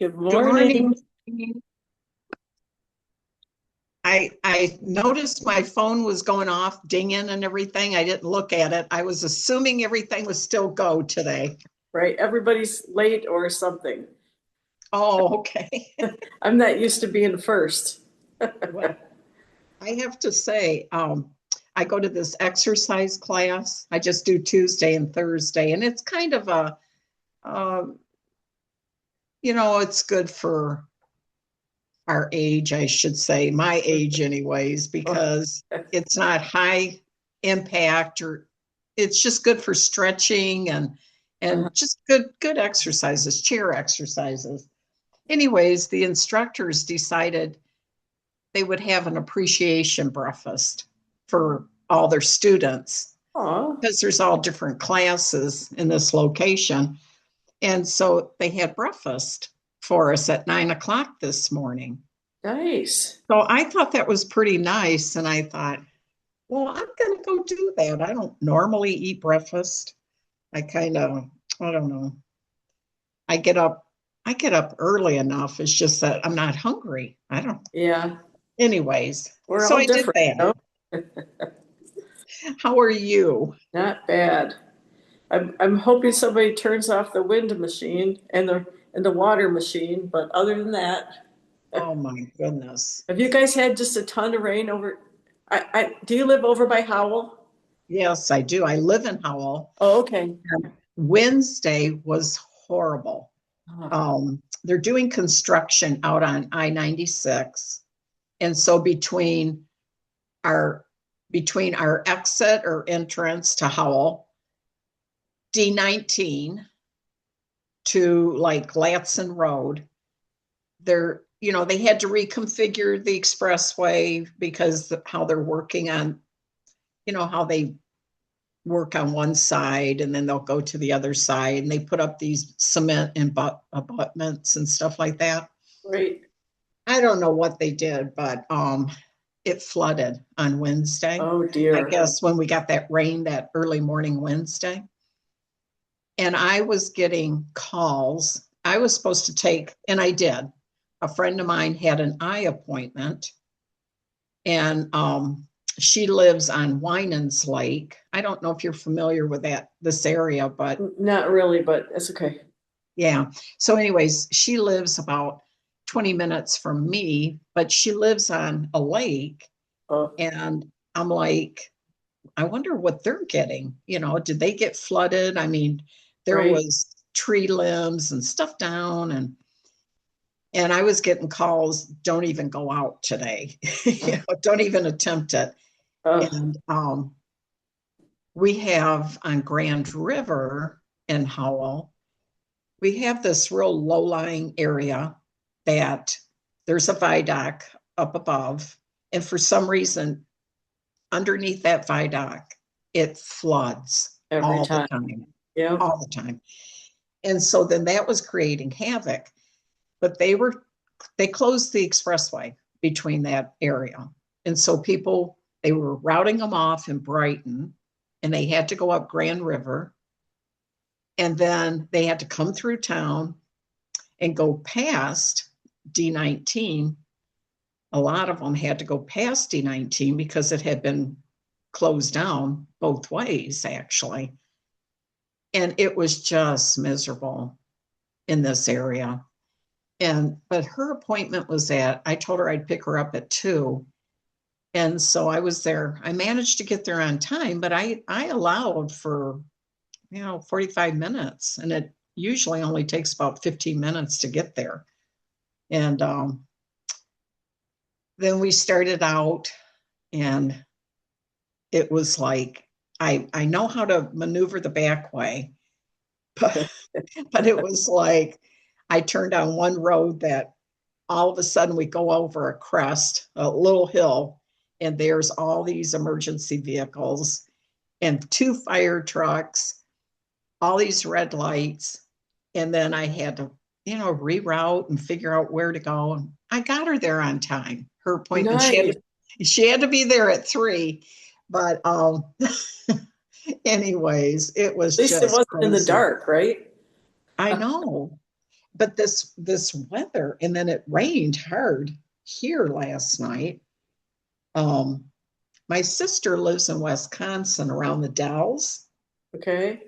Good Good morning. morning. I noticed my phone was going off, dinging and everything. I didn't look at it. I was assuming everything was still go today. Right, everybody's late or something. Oh, okay. I'm not used to being first. Well, I have to say, I go to this exercise class. I just do Tuesday and Thursday, and it's kind of um, it's good for our age, I should say, my age anyways, because it's not high impact or it's just good for stretching and just good exercises, chair exercises. Anyways, the instructors decided they would have an appreciation breakfast for all their students Oh, because there's all different classes in this location. And so they had breakfast for us at 9 o'clock this morning. nice. So I thought that was pretty nice. And I thought, well, I'm going to go do that. I don't normally eat breakfast. I kind of, I don't know. I get up, I get up early enough. It's just that I'm not hungry. I don't, Yeah, anyways. we're So all I did different, that. you know? How are you? Not bad. I'm hoping somebody turns off the wind machine and the water machine, but other than that, Oh my goodness. have you guys had just a ton of rain over? I do you live over by Howell? Yes, I do. I live in Howell. Oh, okay. Wednesday was horrible. Oh, They're doing construction out on I-96. And so our between our exit or entrance to Howell, D19 to like Latson Road, they had to reconfigure the expressway because how they're working on, how they work on one side and then they'll go to the other side and they put up these cement and abutments and stuff like that. great. I don't know what they did, but it flooded on Wednesday. Oh I dear. guess when we got that rain that early morning Wednesday. And I was getting calls. I was supposed to take, and I did. A friend of mine had an eye appointment, and she lives on Winans Lake. I don't know if you're familiar with this area, but Not really, but it's okay. yeah. So, anyways, she lives about 20 minutes from me, but she lives on a lake. Oh, And I'm like, I wonder what they're getting. Did they get flooded? I mean, there right. was tree limbs and stuff down and I was getting calls, don't even go out today. Don't even attempt it. Oh, And we have on Grand River in Howell, we have this real low-lying area that there's a viaduct up above. And for some reason, underneath that viaduct, it floods every all the time. time, Yeah. all the time. And so then that was creating havoc. But they closed the expressway between that area. And so they were routing them off in Brighton and they had to go up Grand River. And then they had to come through town and go past D19. A lot of them had to go past D19 because it had been closed down both ways, actually. And it was just miserable in this area. But her appointment was I told her I'd pick her up at 2. And so I was there. I managed to get there on time, but I allowed for, 45 minutes. And it usually only takes about 15 minutes to get there. And then we started out and it was like, I know how to maneuver the back way, but, but it was like I turned on one road that all of a sudden we go over a crest, a little hill, and there's all these emergency vehicles and 2 fire trucks, all these red lights. And then I had to, reroute and figure out where to go. And I got her there on time. Her appointment, Nice. she had to be there at 3. But anyways, it At was least it just wasn't in the crazy. dark, right? I know. but this weather, and then it rained hard here last night. Um, my sister lives in Wisconsin around the Dells, Okay.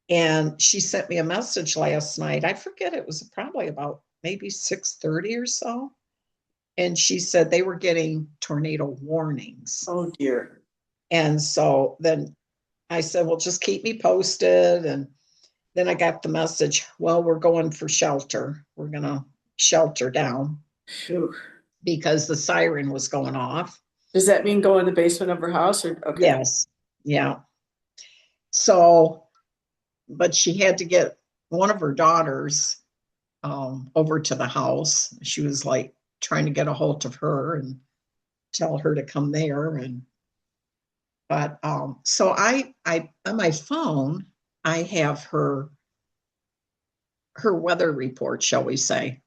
and she sent me a message last night. I forget, it was probably about maybe 6:30 or so. And she said they were getting tornado warnings. Oh dear. And so then I said, well, just keep me posted. And then I got the message, well, we're going for shelter. We're going to shelter down Phew. because the siren was going off. Does that mean go in the basement of her house or okay? Yes. Yeah. So, but she had to get one of her daughters over to the house. She was like trying to get a hold of her and tell her to come there. And but so I on my phone I have her weather report, shall we say.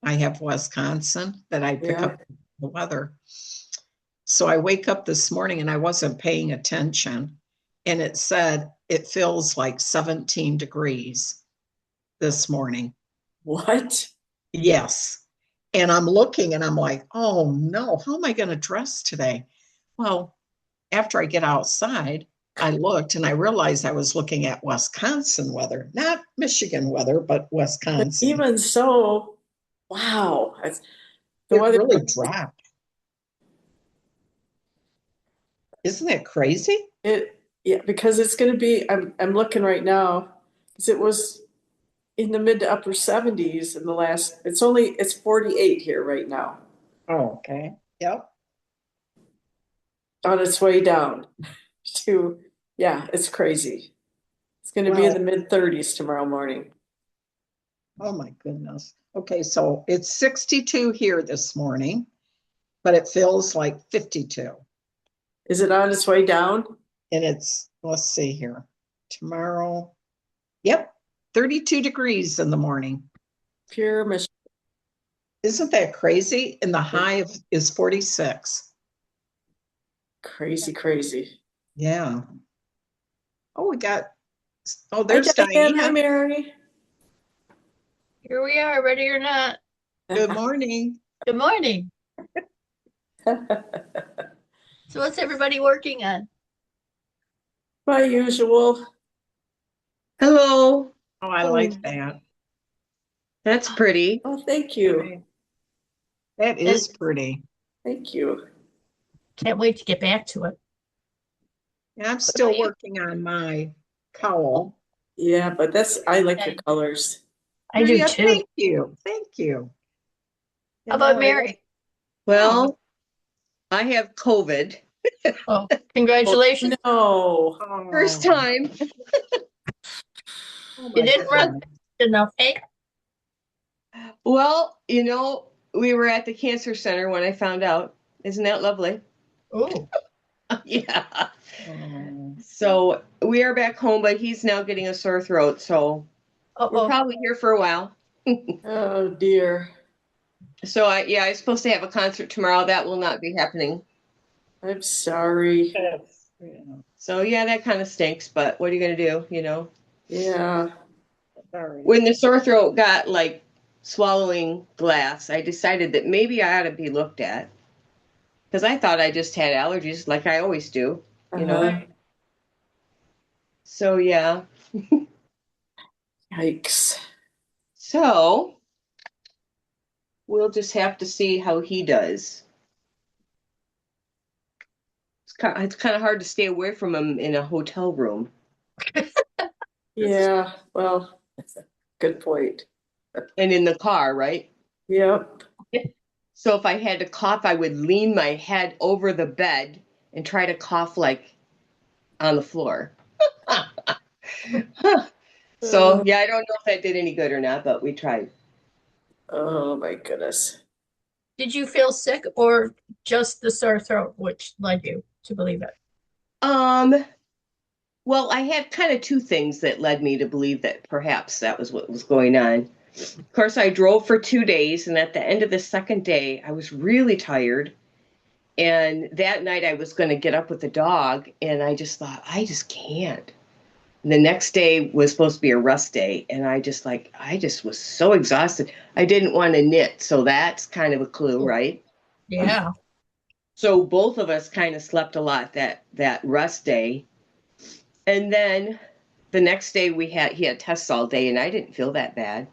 I have Wisconsin that I pick Yeah. up the weather. So I wake up this morning and I wasn't paying attention, and it said it feels like 17 degrees this morning. What? Yes. And I'm looking and I'm like, oh no, how am I going to dress today? Well, after I get outside, I looked and I realized I was looking at Wisconsin weather, not Michigan weather, but But Wisconsin. even so, wow. The It weather, really dropped. Isn't that crazy? yeah, because it's going to be, I'm looking right now, because it was in the mid to upper 70s in the last, it's 48 here right now, Oh, okay. Yep. on its way down to, yeah, it's crazy. It's going to be in the Well, mid 30s tomorrow morning. oh my goodness. Okay, so it's 62 here this morning, but it feels like 52. Is it on its way down? And it's, let's see here, tomorrow. Yep, 32 degrees in the morning. Pure Michigan. Isn't that crazy? And the high is 46. Crazy, crazy. Yeah. Oh, oh, Hi, there's Diane. Hi, Diane. Mary. Here we are, ready or not. Good morning. Good morning. So what's everybody working on? My usual. Hello, Oh, I like that. that's pretty. Oh, thank you. That is pretty. Thank you. Can't wait to get back to it. And I'm still working on my cowl. Yeah, but I like your colors. I do Yeah, too. thank you. Thank you. How about Mary? Well, I have COVID. Oh, congratulations. No. Oh, First time. oh You my didn't run goodness. enough, eh? Well, we were at the cancer center when I found out. Isn't that lovely? Ooh, Yeah. Oh, So we are back home, but he's now getting a sore throat. So we're uh-oh. probably here for a while. Oh, dear. So I was supposed to have a concert tomorrow. That will not be happening. I'm sorry. yeah. So yeah, that kind of stinks, but what are you going to do? Yeah. Sorry. When the sore throat got like swallowing glass, I decided that maybe I ought to be looked at because I thought I just had allergies like I always do. Uh-huh. So yeah. Yikes. So we'll just have to see how he does. It's kind of hard to stay away from him in a hotel room. Yeah. Well, good point. And in the car, right? Yep. So if I had to cough, I would lean my head over the bed and try to cough like on the floor. So yeah, I don't know if that did any good or not, but we tried. Oh, my goodness. Did you feel sick or just the sore throat, which led you to believe it? Well, I had kind of two things that led me to believe that perhaps that was what was going on. Of course, I drove for 2 days, and at the end of the second day, I was really tired. And that night, I was going to get up with the dog, and I just thought, I just can't. The next day was supposed to be a rest day, and I just was so exhausted. I didn't want to knit, so that's kind of a clue, right? Yeah. So both of us kind of slept a lot that rest day. And then the next day he had tests all day, and I didn't feel that bad.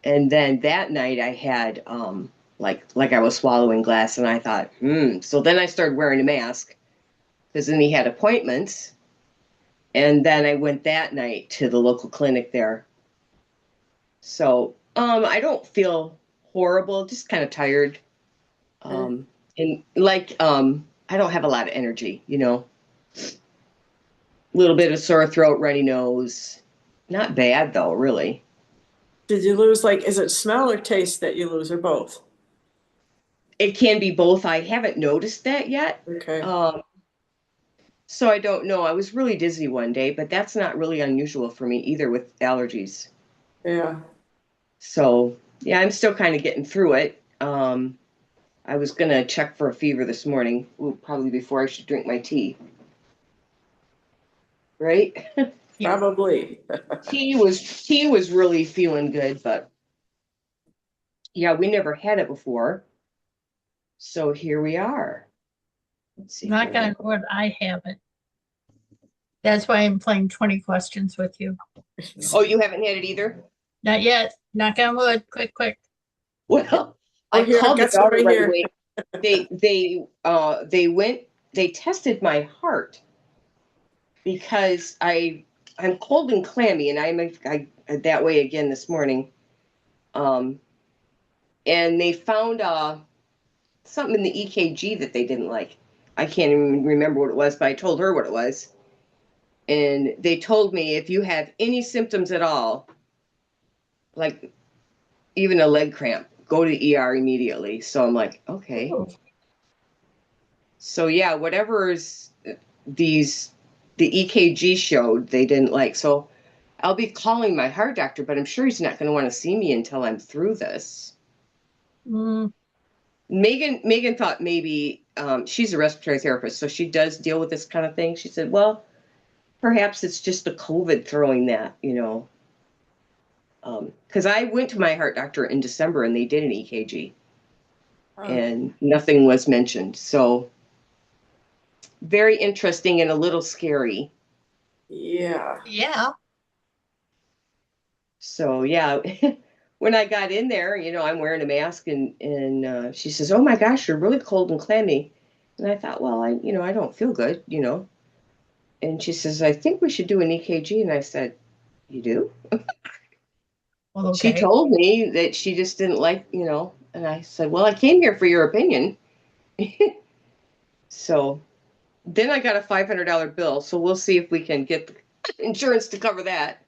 And then that night I had like I was swallowing glass, and I thought, So then I started wearing a mask because then he had appointments. And then I went that night to the local clinic there. So I don't feel horrible, just kind of tired. And like I don't have a lot of energy, A little bit of sore throat, runny nose. Not bad though, really. Did you lose, like, is it smell or taste that you lose, or both? It can be both. I haven't noticed that yet. Okay. So I don't know. I was really dizzy one day, but that's not really unusual for me either with allergies. Yeah. So yeah, I'm still kind of getting through it. I was gonna check for a fever this morning, probably before I should drink my tea. Right? Yeah. Probably. Tea was really feeling good, but yeah, we never had it before. So here we are. Let's see. Knock on wood, I haven't. That's why I'm playing 20 questions with you. Oh, you haven't had it either? Not yet. Knock on wood. Quick, quick. Well, Oh, I here, called the got some doctor right right here. away. They tested my heart because I'm cold and clammy, and I that way again this morning. And they found something in the EKG that they didn't like. I can't even remember what it was, but I told her what it was. And they told me if you have any symptoms at all, like even a leg cramp, go to the ER immediately. So I'm like, okay. Oh, So yeah, whatever is the EKG showed they didn't like. So I'll be calling my heart doctor, but I'm sure he's not going to want to see me until I'm through this. mm, Megan thought maybe she's a respiratory therapist, so she does deal with this kind of thing. She said, well, perhaps it's just the COVID throwing that, because I went to my heart doctor in December and they did an EKG and nothing was mentioned. So very interesting and a little scary. Yeah. yeah. So yeah, when I got in there, I'm wearing a mask and she says, "Oh my gosh, you're really cold and clammy." And I thought, well, I don't feel good, And she says, "I think we should do an EKG." And I said, "You do?" Well, She okay. told me that she just didn't like, and I said, "Well, I came here for your opinion." So then I got a $500 bill. So we'll see if we can get the insurance to cover that.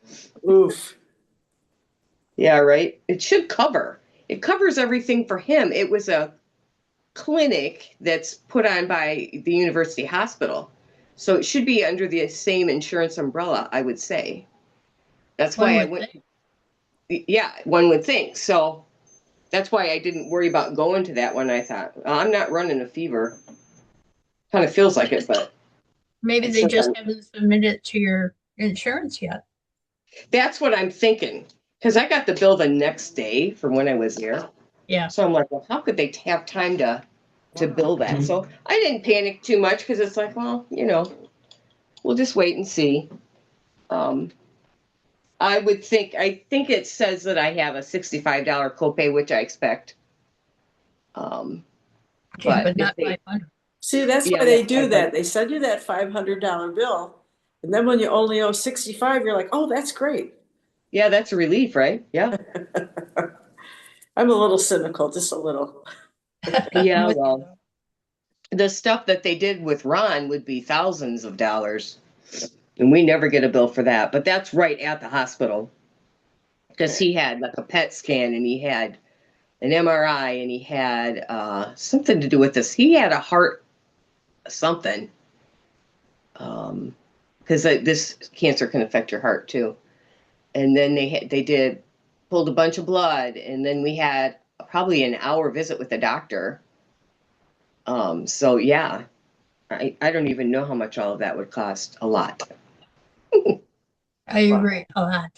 Oof. Yeah, right. It should cover. It covers everything for him. It was a clinic that's put on by the university hospital. So it should be under the same insurance umbrella, I would say. That's One why I would went. think. Yeah, one would think. So that's why I didn't worry about going to that one. I thought, I'm not running a fever. Kind of feels like it, but Maybe they just haven't submitted it to your insurance yet. that's what I'm thinking. Because I got the bill the next day from when I was there. Yeah. So I'm like, well, how could they have time to bill that? So I didn't panic too much because it's like, well, we'll just wait and see. I think it says that I have a $65 copay, which I expect. Yeah, but if not they- 500. See, that's Yeah, why they that's do that. 500. They send you that $500 bill. And then when you only owe 65, you're like, oh, that's great. Yeah, that's a relief, right? Yeah. I'm a little cynical, just a little. Yeah, With- well, the stuff that they did with Ron would be thousands of dollars. And we never get a bill for that. But that's right at the hospital. Because he had like a PET scan and he had an MRI and he had something to do with this. He had a heart something. Because this cancer can affect your heart too. And then they pulled a bunch of blood, and then we had probably an hour visit with the doctor. So yeah, I don't even know how much all of that would cost. A lot. I agree a lot.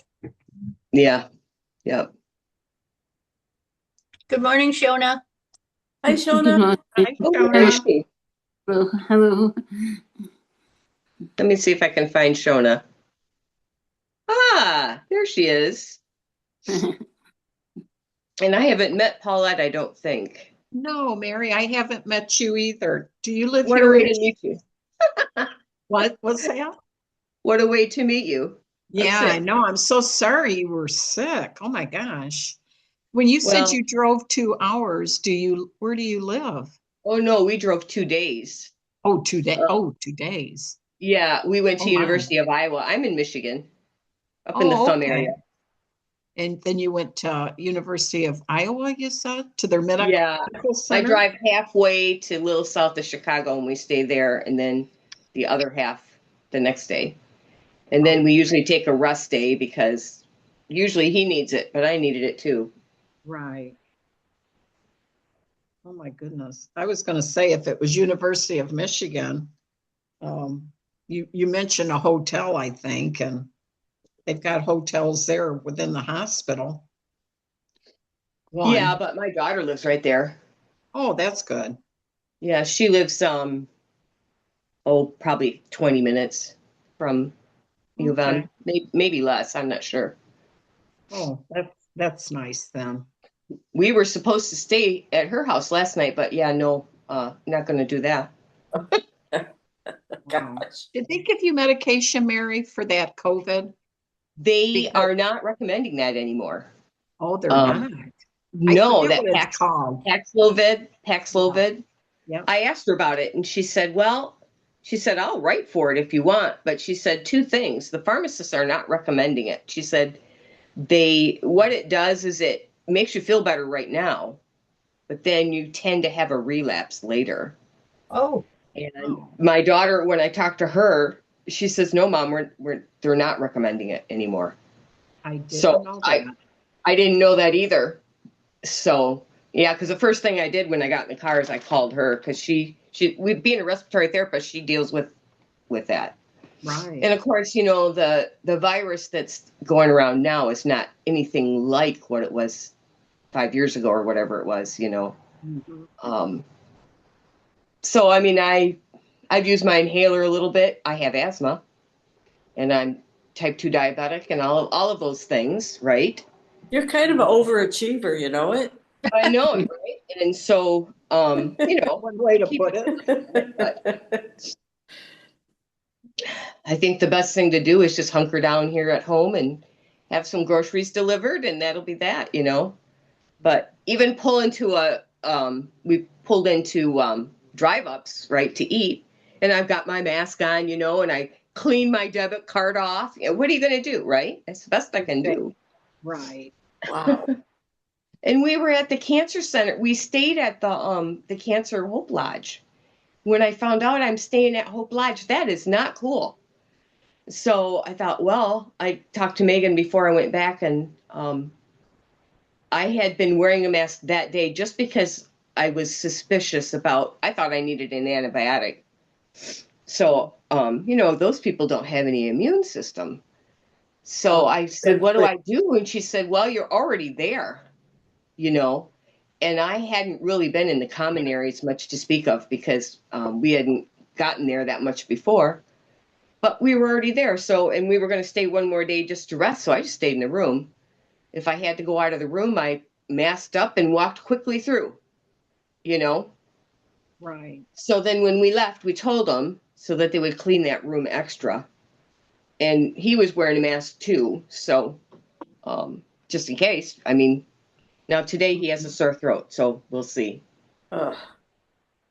Yeah. Yep. Good morning, Shona. Hi, Good Shona. morning. Hi, Oh, where is Shona. she? Hello. Hello. Let me see if I can find Shona. Ah, there she is. And I haven't met Paulette, I don't think. No, Mary, I haven't met you either. Do you live What a here way in to meet you. What was that? What a way to meet you. I'm Yeah, I sick. know. I'm so sorry you were sick. Oh my gosh. When you said Well, you drove 2 hours, where do you live? oh no, we drove 2 days. Oh, 2 day. Uh, Oh, 2 days. yeah, we went Oh to my. University of Iowa. I'm in Michigan, up in the Oh, Thumb okay. area. And then you went to University of Iowa, you said, to their medical Yeah, I center? drive halfway to a little south of Chicago and we stay there, and then the other half the next day. And then we usually take a rest day because usually he needs it, but I needed it too. Right. Oh my goodness. I was going to say if it was University of Michigan, you mentioned a hotel, I think, and they've got hotels there within the hospital. Yeah, One. but my daughter lives right there. Oh, that's good. Yeah, she lives probably 20 minutes from U of Okay. M. Maybe less, I'm not sure. Oh, that's nice then. We were supposed to stay at her house last night, but yeah, no, not going to do that. Wow. Did they give you medication, Mary, for that COVID? They Because are not recommending that anymore. oh, they're Um, not. I no, forget that what it's called. Paxlovid. Yep. I asked her about it and she said, well, she said, I'll write for it if you want. But she said two things. The pharmacists are not recommending it. She said, what it does is it makes you feel better right now, but then you tend to have a relapse later. Oh, And Oh. my daughter, when I talked to her, she says, no, Mom, they're not recommending it anymore. I didn't So know that. I didn't know that either. So yeah, because the first thing I did when I got in the car is I called her because we being a respiratory therapist, she deals with that. Right. And of course, the virus that's going around now is not anything like what it was 5 years ago or whatever it was. Mhm. So I mean, I've used my inhaler a little bit. I have asthma, and I'm type 2 diabetic, and all of those things, right? You're kind of an overachiever, you know it? I know it, right? And so, One way to keep put it. I think the best thing to do is just hunker down here at home and have some groceries delivered, and that'll be that. But even we pulled into drive ups, right, to eat, and I've got my mask on, and I clean my debit card off. What are you going to do, right? That's the best I can do. Right. Wow. And we were at the cancer center. We stayed at the Cancer Hope Lodge. When I found out I'm staying at Hope Lodge, that is not cool. So I thought, well, I talked to Megan before I went back, and I had been wearing a mask that day just because I was suspicious I thought I needed an antibiotic. So, those people don't have any immune system. So I said, what do I do? And she said, well, you're already there, and I hadn't really been in the common areas much to speak of because we hadn't gotten there that much before. But we were already there. And we were going to stay one more day just to rest. So I just stayed in the room. If I had to go out of the room, I masked up and walked quickly through, you know? Right. So then when we left, we told them so that they would clean that room extra. And he was wearing a mask too. So just in case. I mean, now today he has a sore throat. So we'll see. Ugh.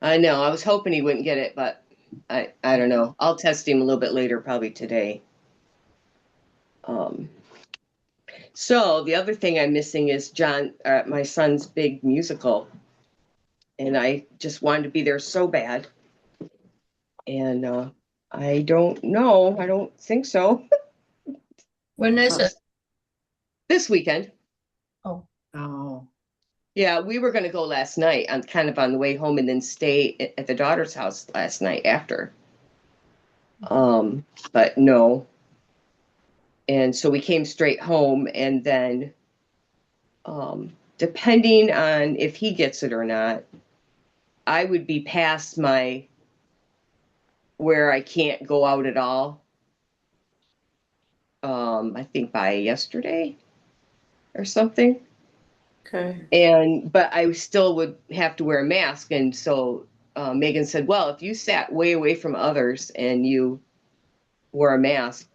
I know. I was hoping he wouldn't get it, but I don't know. I'll test him a little bit later, probably today. So the other thing I'm missing is my son's big musical, and I just wanted to be there so bad. And I don't know. I don't think so. when is it? This weekend. Oh, Oh. Yeah, we were going to go last night, kind of on the way home, and then stay at the daughter's house last night after. But no. And so we came straight home, and then depending on if he gets it or not, I would be past my where I can't go out at all. I think by yesterday or something. Okay. But I still would have to wear a mask. And so Megan said, well, if you sat way away from others and you wore a mask,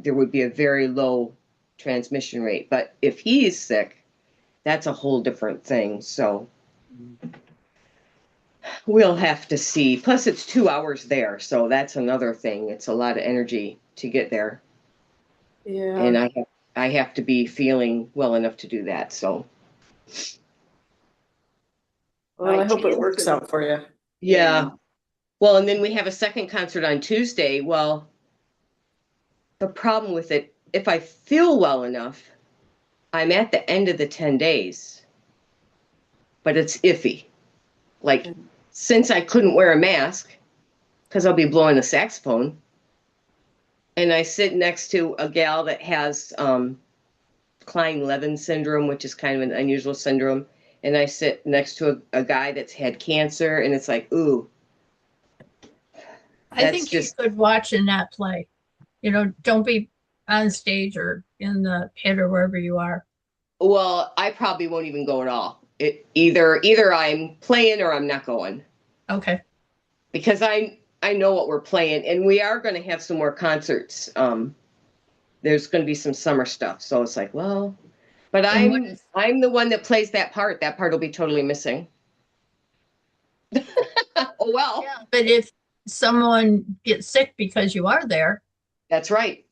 there would be a very low transmission rate. But if he's sick, that's a whole different thing. So we'll have to see. Plus, it's 2 hours there. So that's another thing. It's a lot of energy to get there. Yeah. And I have to be feeling well enough to do that. So. Well, I hope it works out for you. Yeah. Well, and then we have a second concert on Tuesday. Well, the problem with it, if I feel well enough, I'm at the end of the 10 days. But it's iffy. Like, since I couldn't wear a mask, because I'll be blowing a saxophone, and I sit next to a gal that has Klein-Levin syndrome, which is kind of an unusual syndrome. And I sit next to a guy that's had cancer, and it's like, ooh. I think you could watch and not play. You know, don't be on stage or in the pit or wherever you are. Well, I probably won't even go at all. Either I'm playing or I'm not going. Okay. Because I know what we're playing, and we are going to have some more concerts. There's going to be some summer stuff, so it's like, well, but I'm the one that plays that part. That part will be totally missing. Oh well. Yeah, but if someone gets sick because you are there, that's right.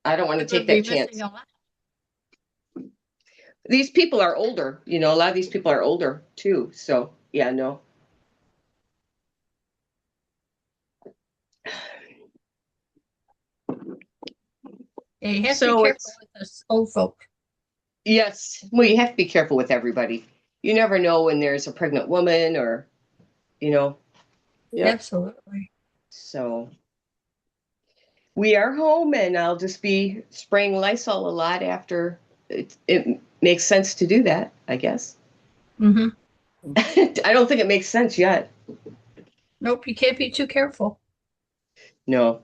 I don't want to take that chance. These people are older, a lot of these people are older too. So yeah, no. Yeah, you have to be careful with us old folk. Yes. Well, you have to be careful with everybody. You never know when there's a pregnant woman or, Yeah. Absolutely. So we are home, and I'll just be spraying Lysol a lot after. It makes sense to do that, I guess. Mm-hmm. I don't think it makes sense yet. Nope, you can't be too careful. No.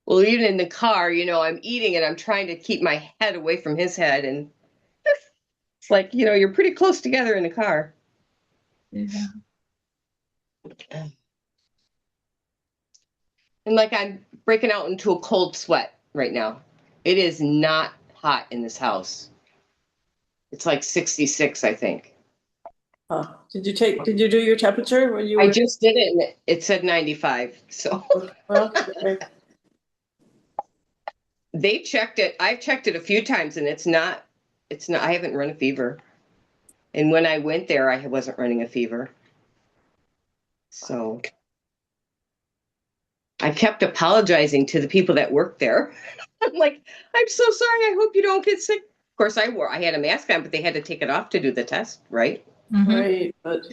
Well, even in the car, I'm eating and I'm trying to keep my head away from his head. And it's like, you're pretty close together in the car. Yeah. And like I'm breaking out into a cold sweat right now. It is not hot in this house. It's like 66, I think. Did you do your temperature when you were? I just did it, and it said 95. So Well, okay. They checked it. I've checked it a few times, and it's not, I haven't run a fever. And when I went there, I wasn't running a fever. So I kept apologizing to the people that work there. I'm like, I'm so sorry. I hope you don't get sick. Of course, I had a mask on, but they had to take it off to do the test, right? Mm-hmm. Right, but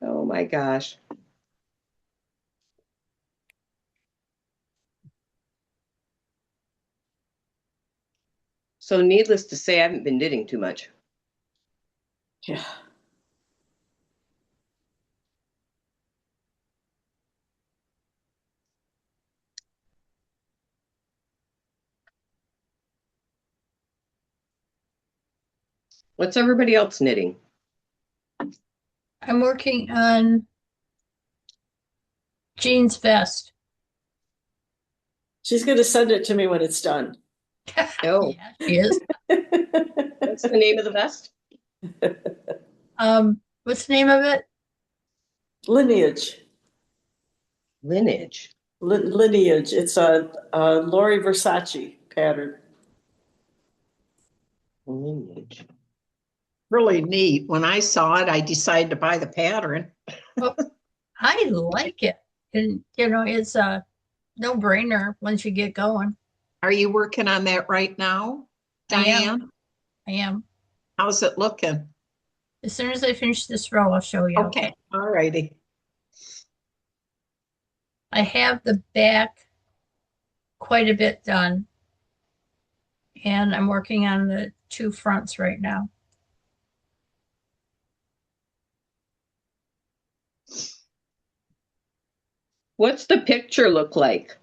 Oh my gosh. So needless to say, I haven't been knitting too much. yeah. What's everybody else knitting? I'm working on Jean's vest. She's going to send it to me when it's done. Oh, Yeah, she is. what's the name of the vest? What's the name of it? Lineage. Lineage. Lineage. It's a Lori Versace pattern. Lineage. Really neat. When I saw it, I decided to buy the pattern. Well, I like it. And, it's a no-brainer once you get going. Are you working on that right now, Diane? I am. How's it looking? As soon as I finish this row, I'll show you. Okay, all righty. I have the back quite a bit done. And I'm working on the two fronts right now. What's the picture look like?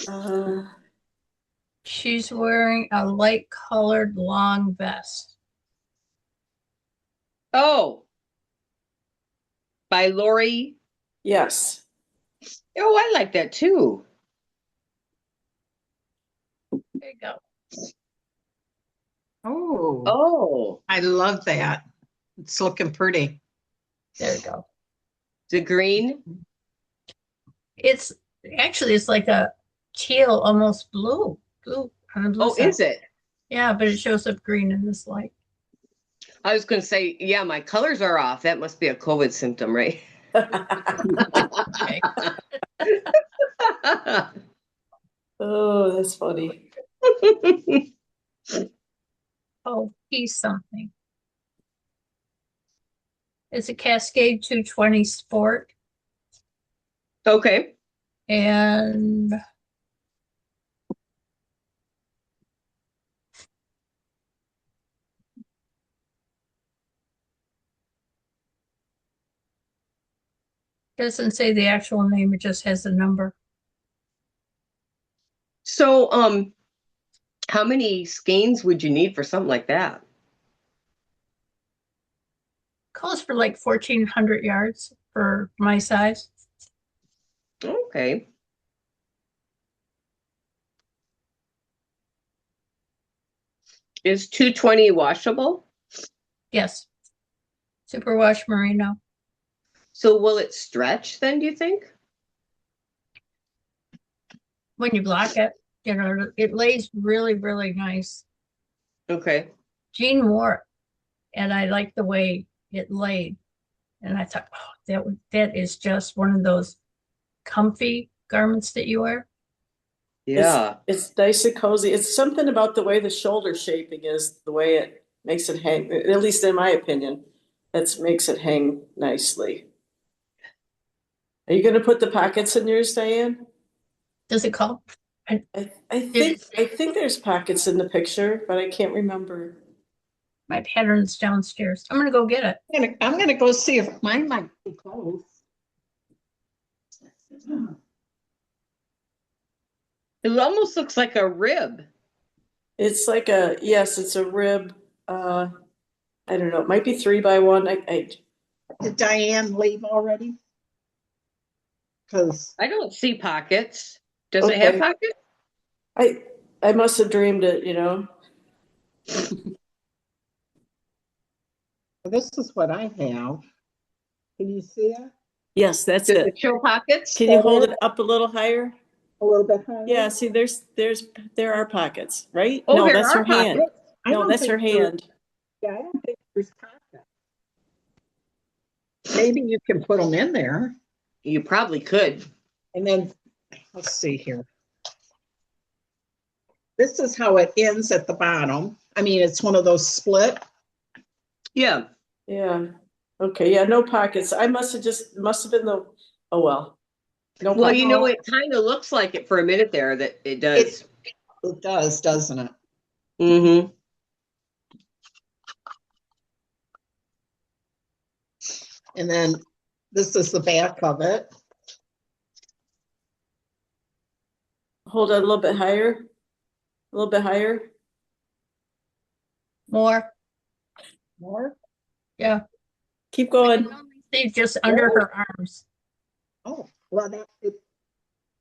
Uh, She's wearing a light colored long vest. Oh, by Lori. yes. Oh, I like that too. There you go. Oh, Oh, I love that. It's looking pretty. There you go. the green. It's actually it's like a teal, almost blue. Blue on the blue Oh, side. is it? Yeah, but it shows up green in this light. I was going to say, yeah, my colors are off. That must be a COVID symptom, right? Okay. Oh, that's funny. Oh, he's something. It's a Cascade 220 Sport, Okay. and doesn't say the actual name, it just has a number. So, how many skeins would you need for something like that? Calls for like 1,400 yards for my size. Okay. Is 220 washable? Yes. Superwash Merino. So will it stretch then, do you think? When you block it, you know, it lays really, really nice. Okay. Jean wore it, and I liked the way it laid. And I thought, oh, that is just one of those comfy garments that you wear. Yeah. It's nice and cozy. It's something about the way the shoulder shaping is, the way it makes it hang, at least in my opinion, that makes it hang nicely. Are you gonna put the pockets in yours, Diane? Does it call? I think there's pockets in the picture, but I can't remember. My pattern's downstairs. I'm gonna go get it. I'm gonna go see if mine might be close. It almost looks like a rib. It's like yes, it's a rib. I don't know, it might be 3x1. Did Diane leave already? Because I don't see pockets. Does it have Okay. pockets? I must have dreamed it, you know. this is what I have. Can you see it? Yes, that's Does it. it show pockets? Can you hold it up a little higher? A little bit higher? Yeah, see, there are pockets, right? Oh, No, there that's are her hand. pockets. I No, don't that's think her there- hand. Yeah, I don't think there's pockets. Maybe you can put them in there. You probably could. And then, let's see here. This is how it ends at the bottom. I mean, it's one of those split. Yeah. Yeah. Okay, yeah, no pockets. I must have been the, oh well. No Well, pockets. you know, it kind of looks like it for a minute there that it does. It does, doesn't it? Mm-hmm. And then this is the back of it. Hold it a little bit higher. A little bit higher. More. More? Yeah. Keep going. See just under her arms. Oh, well, that, it,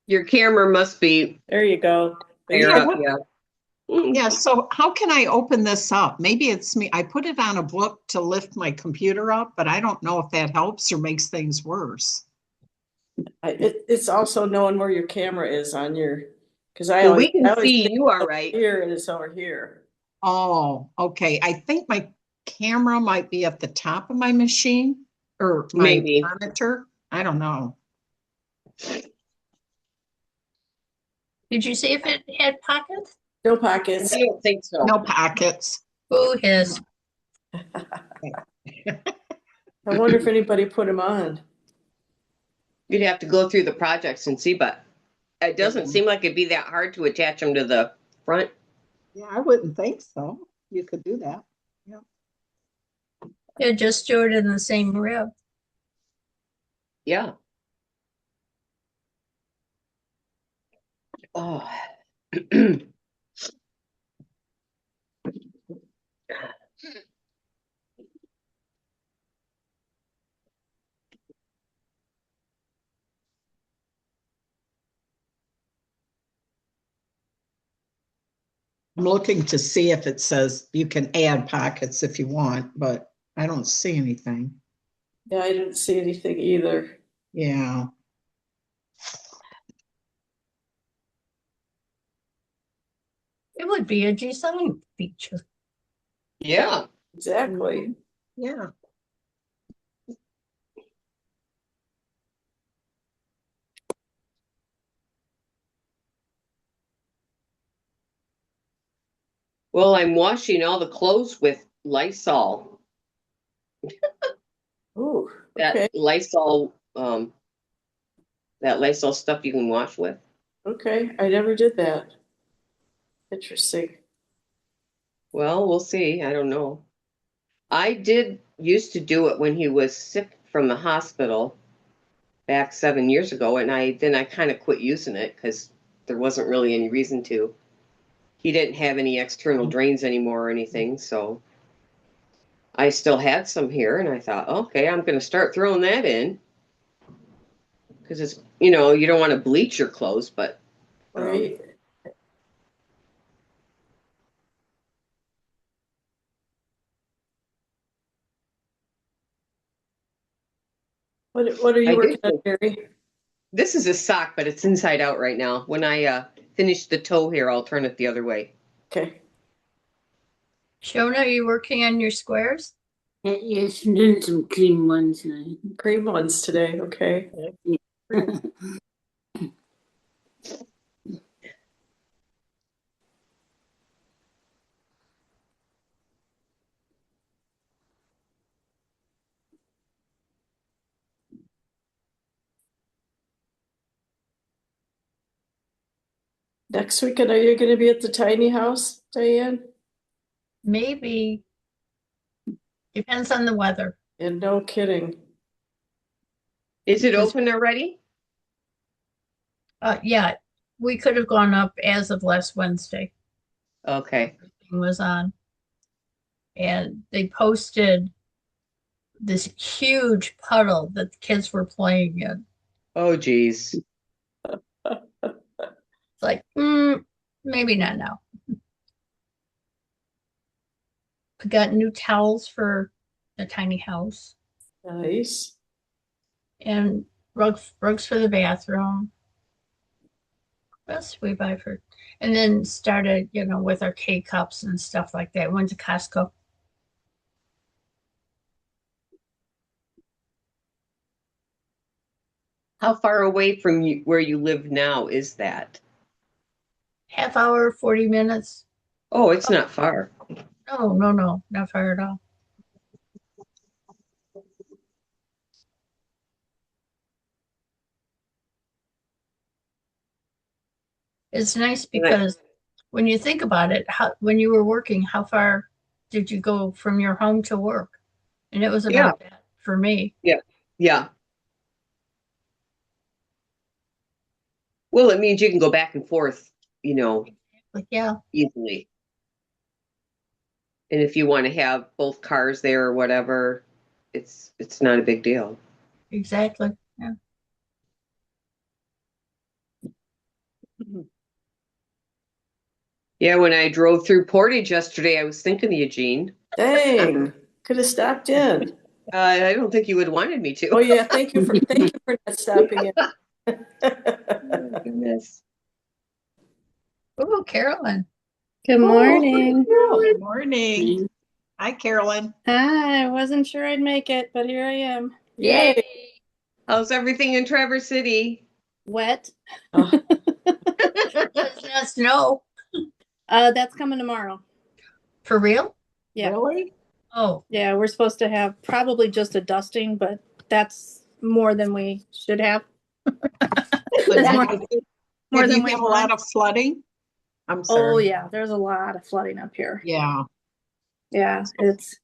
Your camera must be There you go. higher Yeah, up. what- Yeah. Mm. yeah, so how can I open this up? Maybe it's me. I put it on a book to lift my computer up, but I don't know if that helps or makes things worse. It's also knowing where your camera is on your, because I Well, always, we can I always see think you are over right. here and it's over here. Oh, okay. I think my camera might be at the top of my machine or my Maybe. monitor. I don't know. Did you see if it had pockets? No pockets. I don't think so. No pockets. Who has? I wonder if anybody put them on. You'd have to go through the projects and see, but It doesn't seem like it'd be that hard to attach them to the front. Yeah, I wouldn't think so. You could do that. Yeah, just do it in the same rib. Yeah. Oh. I'm looking to see if it says you can add pockets if you want, but I don't see anything. Yeah, I didn't see anything either. Yeah. It would be a design feature. Yeah. Exactly. Yeah. Well, I'm washing all the clothes with Lysol. Ooh, That okay, Lysol, that Lysol stuff you can wash with. okay. I never did that. Interesting. Well, we'll see. I don't know. I did used to do it when he was sick from the hospital back 7 years ago, and I kind of quit using it because there wasn't really any reason to. He didn't have any external drains anymore or anything, so I still had some here, and I thought, okay, I'm going to start throwing that in because it's, you don't want to bleach your clothes, but Right. What are I you working did. on, Jerry? This is a sock, but it's inside out right now. When I finish the toe here, I'll turn it the other way. Okay. Shona, are you working on your squares? Yes, I'm doing some clean ones now. Cream ones today. Okay. Next weekend, are you going to be at the tiny house, Diane? Maybe. Depends on the weather. And no kidding. Is it Yes. open already? Yeah, we could have gone up as of last Wednesday. Okay. Everything was on. And they posted this huge puddle that the kids were playing in. Oh, geez. It's like, maybe not now. We got new towels for the tiny house Nice. and rugs for the bathroom. What else did we buy for? And then started, with our K cups and stuff like that. Went to Costco. How far away from you, where you live now is that? Half hour, 40 minutes. Oh, it's not far. No, not far at all. It's nice because when you think about it, when you were working, how far did you go from your home to work? And it was about that for me. Yeah. Well, it means you can go back and forth, Like, yeah, easily. And if you want to have both cars there or whatever, it's not a big deal. exactly. Yeah. Yeah, when I drove through Portage yesterday, I was thinking of Eugene. Dang. Could have stopped in. I don't think you would wanted me to. Oh yeah, thank you for not stopping in. Oh, goodness. Oh, Carolyn. Good morning. Good morning. Hi, Carolyn. Hi, I wasn't sure I'd make it, but here I am. Yay. How's everything in Traverse City? Wet. Oh, Does not snow. That's coming tomorrow. For real? Yeah. Really? Oh, Yeah, we're supposed to have probably just a dusting, but that's more than we should have. But That's more- more Have than you we had a lot want. of flooding? I'm Oh sorry. yeah, there's a lot of flooding up here. Yeah. Yeah, it's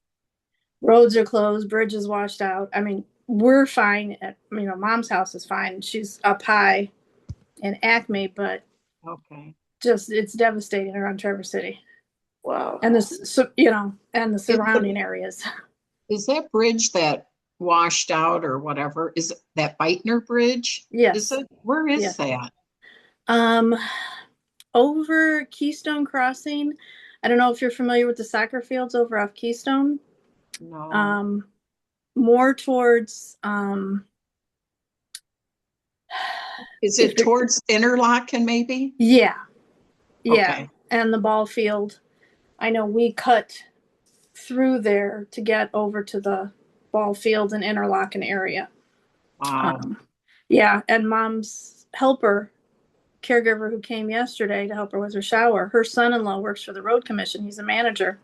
roads are closed, bridges washed out. I mean, we're fine at, mom's house is fine. She's up high in Acme, but Okay. just it's devastating around Traverse City Wow. and and the surrounding areas. Is that bridge that washed out or whatever? Is it that Beitner Bridge? Yes. Is it? Where is Yes. that? Um, over Keystone Crossing. I don't know if you're familiar with the soccer fields over off Keystone. No. More towards Is if it you're- towards Interlochen maybe? yeah, yeah, Okay. and the ball field. I know we cut through there to get over to the ball field and Interlochen area. Wow. Yeah, and mom's helper, caregiver who came yesterday to help her with her shower, her son-in-law works for the road commission. He's a manager,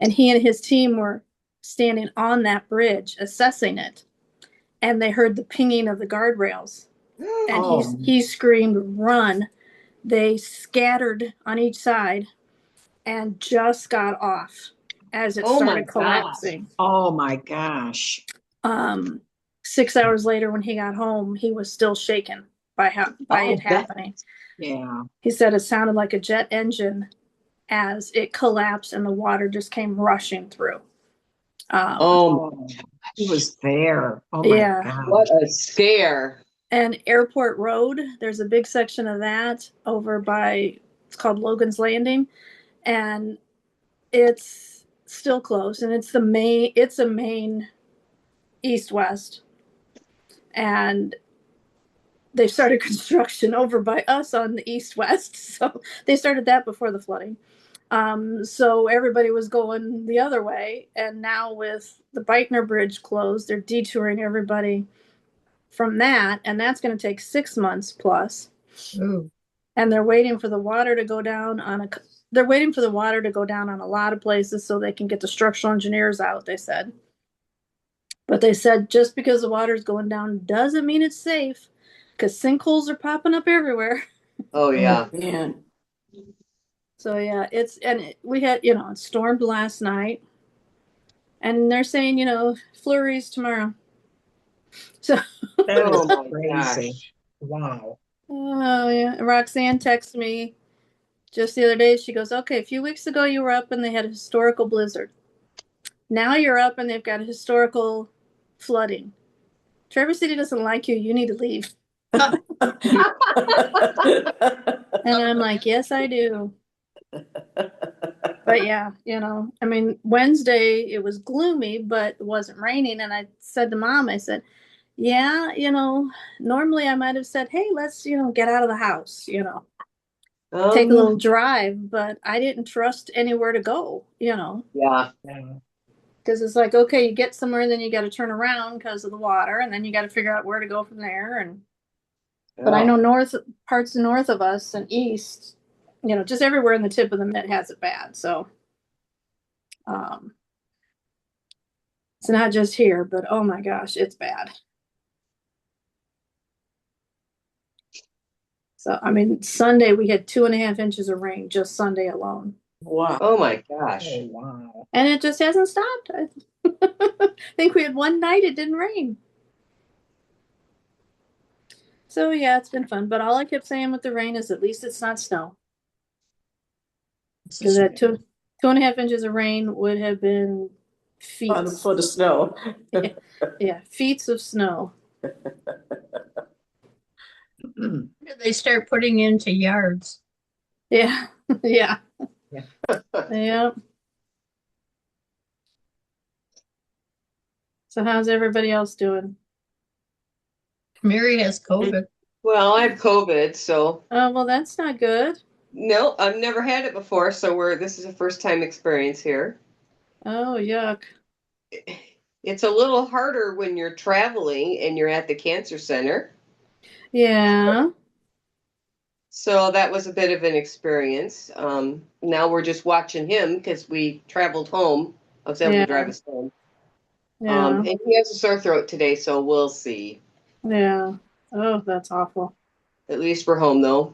and he and his team were standing on that bridge assessing it, and they heard the pinging of the guardrails, and Oh. he screamed, "Run!" They scattered on each side and just got off as it Oh my started collapsing. Oh my gosh. 6 hours later, when he got home, he was still shaken by it happening. Yeah. He said it sounded like a jet engine as it collapsed and the water just came rushing through. Oh, he was there. Oh my Yeah. gosh. What a scare. And Airport Road, there's a big section of that over by, it's called Logan's Landing, and it's still closed, and it's a main east-west, and they've started construction over by us on the east-west, so they started that before the flooding. So everybody was going the other way, and now with the Beitner Bridge closed, they're detouring everybody from that, and that's going to take 6 months plus. Ooh. And they're waiting for the water to go down on a lot of places so they can get the structural engineers out, they said. But they said just because the water's going down doesn't mean it's safe, because sinkholes are popping up everywhere. Oh yeah. Man. So yeah, we had, it stormed last night, and they're saying, flurries tomorrow. So That Oh is my crazy. gosh. Wow. oh yeah, Roxanne texted me just the other day. She goes, "Okay, a few weeks ago you were up and they had a historical blizzard. Now you're up and they've got a historical flooding. Traverse City doesn't like you. You need to leave." And I'm like, "Yes, I do." But yeah, I mean, Wednesday it was gloomy, but it wasn't raining. And I said to Mom, I said, "Yeah, normally I might have said, hey, let's, get out of the house, take a little drive, but I didn't trust anywhere to go, Yeah. Yeah. because it's like, okay, you get somewhere, and then you got to turn around because of the water, and then you got to figure out where to go from there. But I know parts north of us and east, just everywhere in the tip of the mitt has it bad. So, it's not just here, but oh my gosh, it's bad. So, I mean, Sunday we had 2.5 inches of rain just Sunday alone. Wow. Oh my gosh. Oh, wow. And it just hasn't stopped. I think we had one night it didn't rain. So yeah, it's been fun. But all I kept saying with the rain is at least it's not snow. Because that 2.5 inches of rain would have been feet. On a foot of snow. Yeah, feet of snow. They start putting into yards. Yeah, yeah. Yeah. Yeah. So how's everybody else doing? Mary has COVID. Well, I have COVID, so Oh, well, that's not good. no, I've never had it before, so this is a first time experience here. Oh, yuck. It's a little harder when you're traveling and you're at the cancer center. Yeah. So that was a bit of an experience. Now we're just watching him because we traveled home. I was able Yeah. to drive us home. Yeah. And he has a sore throat today, so we'll see. Yeah. Oh, that's awful. At least we're home though.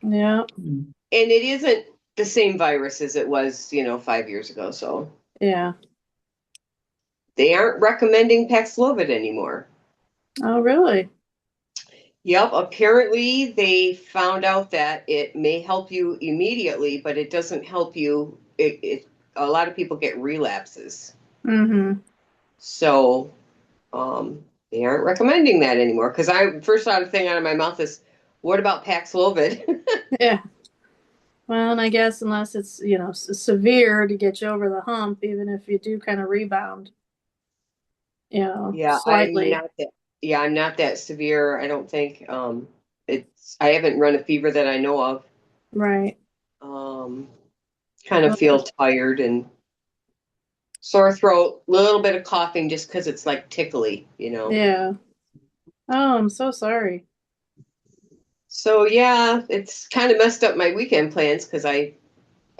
Yeah. Mm. And it isn't the same virus as it was, 5 years ago. So Yeah. they aren't recommending Paxlovid anymore. Oh, really? Yep, apparently they found out that it may help you immediately, but it doesn't help you. A lot of people get relapses. Mm-hmm. So they aren't recommending that anymore. Because I first thought a thing out of my mouth is, what about Paxlovid? Yeah. Well, and I guess unless it's, severe to get you over the hump, even if you do kind of rebound, Yeah, slightly. I'm not that severe, I don't think. I haven't run a fever that I know of. Right. Um, kind of feel tired and sore throat, little bit of coughing just because it's like tickly. Yeah. Oh, I'm so sorry. So yeah, it's kind of messed up my weekend plans because my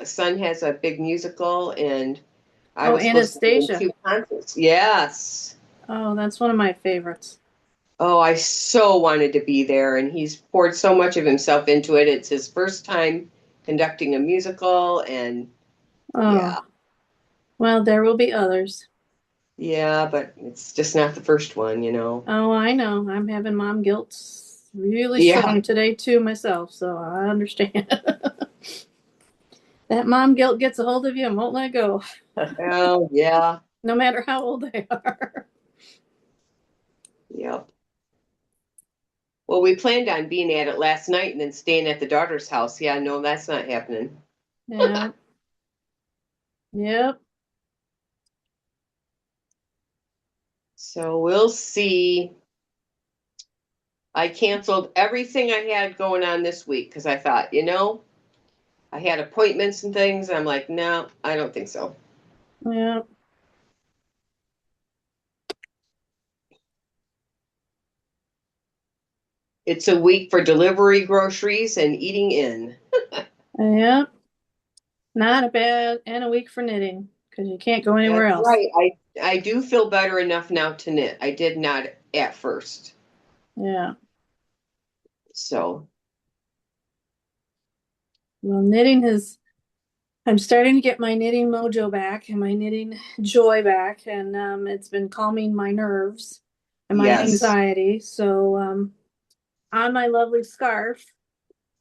son has a big musical and I Oh, was supposed to go to Anastasia. 2 concerts. Yes. Oh, that's one of my favorites. Oh, I so wanted to be there, and he's poured so much of himself into it. It's his first time conducting a musical, and Oh, yeah, well, there will be others. yeah, but it's just not the first one. Oh, I know. I'm having mom guilt really Yeah. strong today too myself, so I understand. That mom guilt gets a hold of you and won't let go, Oh, yeah. no matter how old they are. Yep. Well, we planned on being at it last night and then staying at the daughter's house. Yeah, no, that's not happening. Yeah. Yep. So we'll see. I canceled everything I had going on this week because I thought, I had appointments and things. I'm like, no, I don't think so. Yep. It's a week for delivery groceries and eating in. Yep. Not a bad and a week for knitting because you can't go anywhere That's else. right. I do feel better enough now to knit. I did not at first. Yeah. So, Well, I'm starting to get my knitting mojo back and my knitting joy back, and it's been calming my nerves and my yes. anxiety. So, on my lovely scarf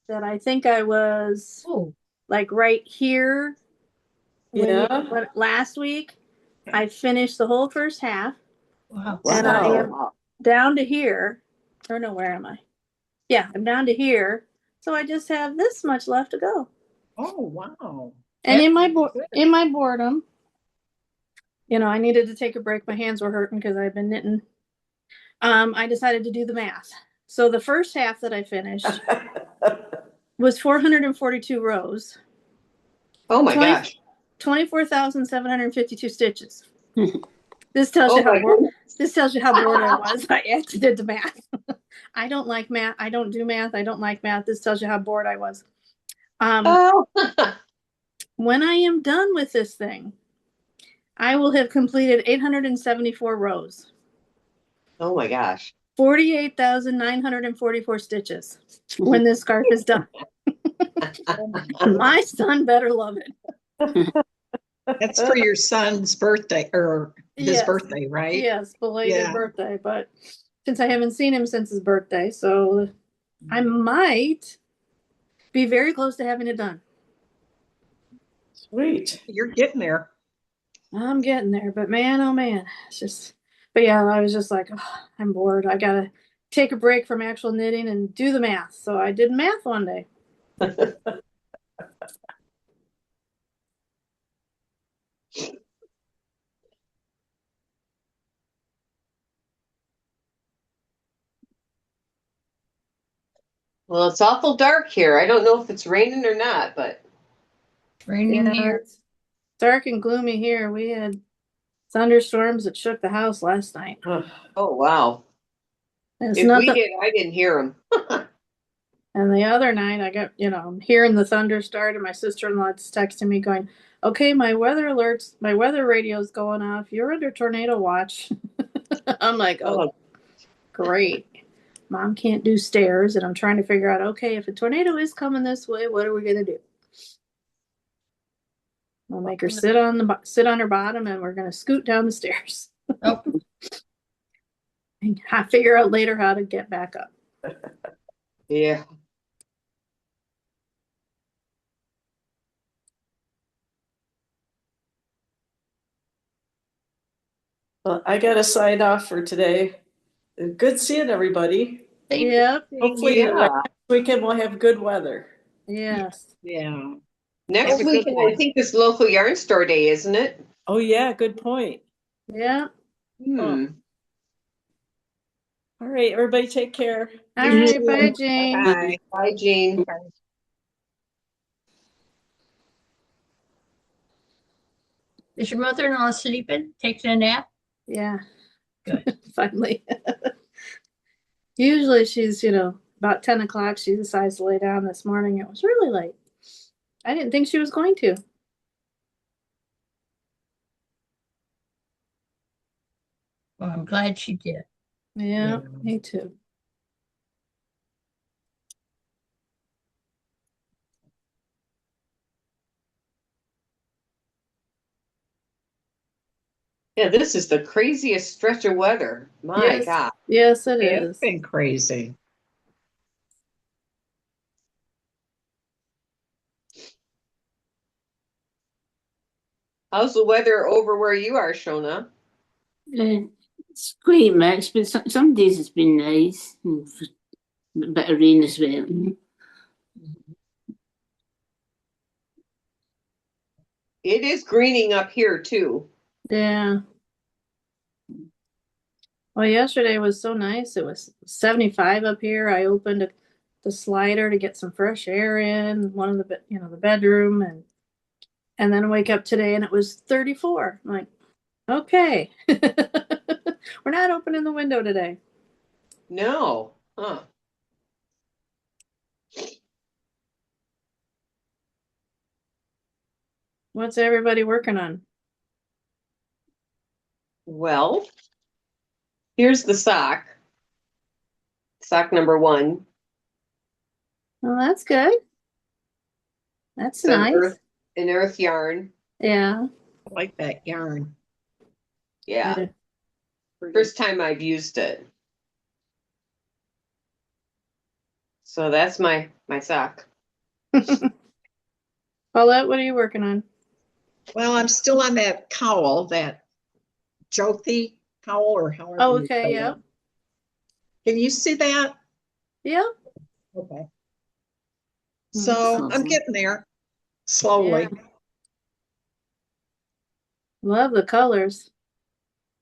that I think I was like right here when last week, I finished the whole first half. Wow. And I am Wow. down to here. Or no, where am I? Yeah, I'm down to here. So I just have this much left to go. Oh, wow. And That's in my good. boredom, I needed to take a break. My hands were hurting because I've been knitting. I decided to do the math. So the first half that I finished was 442 rows, Oh my 20 gosh. 24,752 stitches. This tells you Oh my goodness. this tells you how bored I was. I actually did the math. I don't like math. I don't do math. I don't like math. This tells you how bored I was. Oh. When I am done with this thing, I will have completed 874 rows, Oh my gosh. 48,944 stitches when this scarf is done. My son better love it. That's for your son's birthday or his Yes. birthday, right? Yes, belated Yeah. birthday, but since I haven't seen him since his birthday, so I might be very close to having it done. Sweet. You're getting there. I'm getting there, but man, oh man, but yeah, I was just like, oh, I'm bored. I gotta take a break from actual knitting and do the math. So I did math one day. Well, it's awful dark here. I don't know if it's raining or not, but Raining here. It's dark and gloomy here. We had thunderstorms that shook the house last night. oh wow. It's If we nothing. did, I didn't hear them. And the other night, I got, I'm hearing the thunder start, and my sister-in-law's texting me going, okay, my weather radio's going off. You're under tornado watch. I'm like, oh, great. Mom can't do stairs, and I'm trying to figure out, okay, if a tornado is coming this way, what are we gonna do? I'll make her sit on her bottom, and we're gonna scoot down the stairs. Oh, And I figure out later how to get back up. Yeah. Well, I gotta sign off for today. Good seeing everybody. thank Yep. Hopefully Yeah. next weekend we'll have good weather. Yes. Yeah. Next Have a good weekend, I one. think is local yarn store day, isn't it? Oh yeah, good point. Yeah. Hmm. All right, everybody take care. All right. Bye, Jane. Bye. Bye, Jean. Is your mother-in-law sleeping? Taking a nap? Yeah. Good. Finally. Usually she's, about 10 o'clock. She decides to lay down this morning. It was really late. I didn't think she was going to. Well, I'm glad she did. Yeah, Yeah. me too. Yeah, this is the craziest stretch of weather. My Yes. God. Yes, it It's is. been crazy. How's the weather over where you are, Shona? It's quite mixed, but some days it's been nice. A bit of rain as well. It is greening up here too. Yeah. Well, yesterday was so nice. It was 75 up here. I opened the slider to get some fresh air in one of the bedroom, and then I wake up today and it was 34. I'm like, okay. We're not opening the window today. No. Huh. What's everybody working on? Well, here's the sock. Sock number 1. Well, that's good. That's It's an nice. earth yarn. Yeah. I like that yarn. Yeah. First time I've used it. So that's my sock. Paulette, what are you working on? Well, I'm still on that cowl, that Jothi cowl, or however. Oh, you okay, say yep. it. Can you see that? Yeah. Okay. That's So I'm awesome. getting there slowly. Love the colors.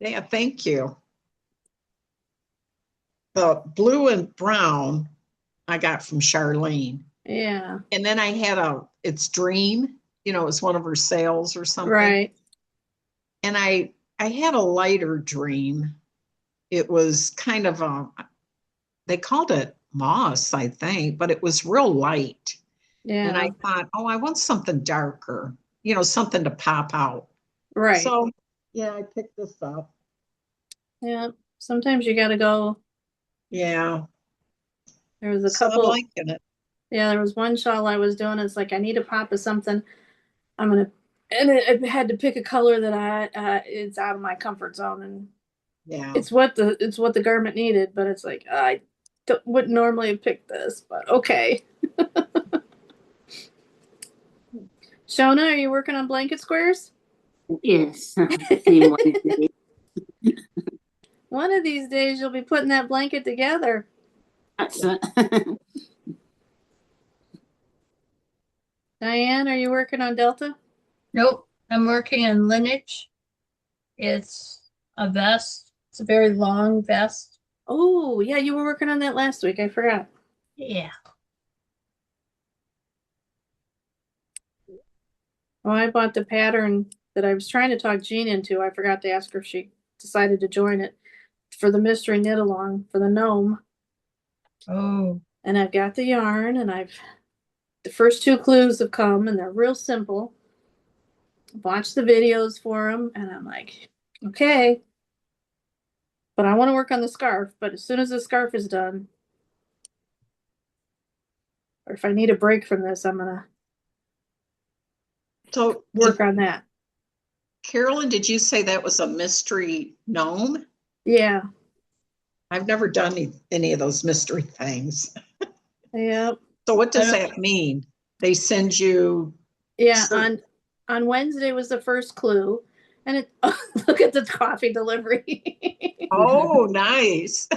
Yeah, thank you. The blue and brown I got from Charlene. Yeah. And then I had it's Dream, it was one of her sales or something. Right. And I had a lighter Dream. It was kind of they called it moss, I think, but it was real light. Yeah. And I thought, I want something darker, something to pop out. Right. So yeah, I picked this up. Yeah. Sometimes you got to go. Yeah. There was a So I'm couple. liking it. Yeah, there was one shawl I was doing. It's like I need a pop of something. And I had to pick a color that it's out of my comfort zone, and Yeah. it's what the garment needed. But it's like I wouldn't normally have picked this, but okay. Shona, are you working on blanket squares? Yes. Same one today. One of these days you'll be putting that blanket together. That's it. Diane, are you working on Delta? Nope, I'm working on lineage. It's a vest. It's a very long vest. Oh, yeah, you were working on that last week. I forgot. Yeah. Well, I bought the pattern that I was trying to talk Jean into. I forgot to ask her if she decided to join it for the mystery knit along for the gnome. Oh, And I've got the yarn, and the first 2 clues have come, and they're real simple. I've watched the videos for them, and I'm like, okay. But I want to work on the scarf. But as soon as the scarf is done, or if I need a break from this, I'm gonna So work on that. Carolyn, did you say that was a mystery gnome? Yeah. I've never done any of those mystery things. Yep. So what does I don't- that mean? They send you, Yeah. So- On Wednesday was the first clue, and it look at the coffee delivery. oh, nice.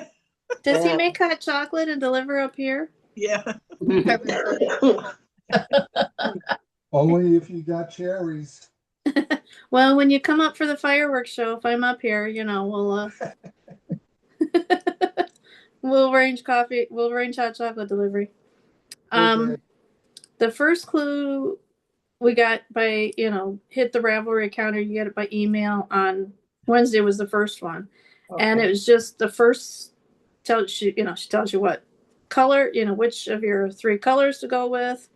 Does he make hot chocolate and deliver up here? Yeah. Only if you got cherries. Well, when you come up for the fireworks show, if I'm up here, you know, we'll arrange coffee. We'll arrange hot chocolate delivery. Okay. The first clue we got by, you know, hit the Ravelry counter. You get it by email on Wednesday was the first one, and it was just the first. Tells you, you know, she tells you what color, you know, which of your 3 colors to go with,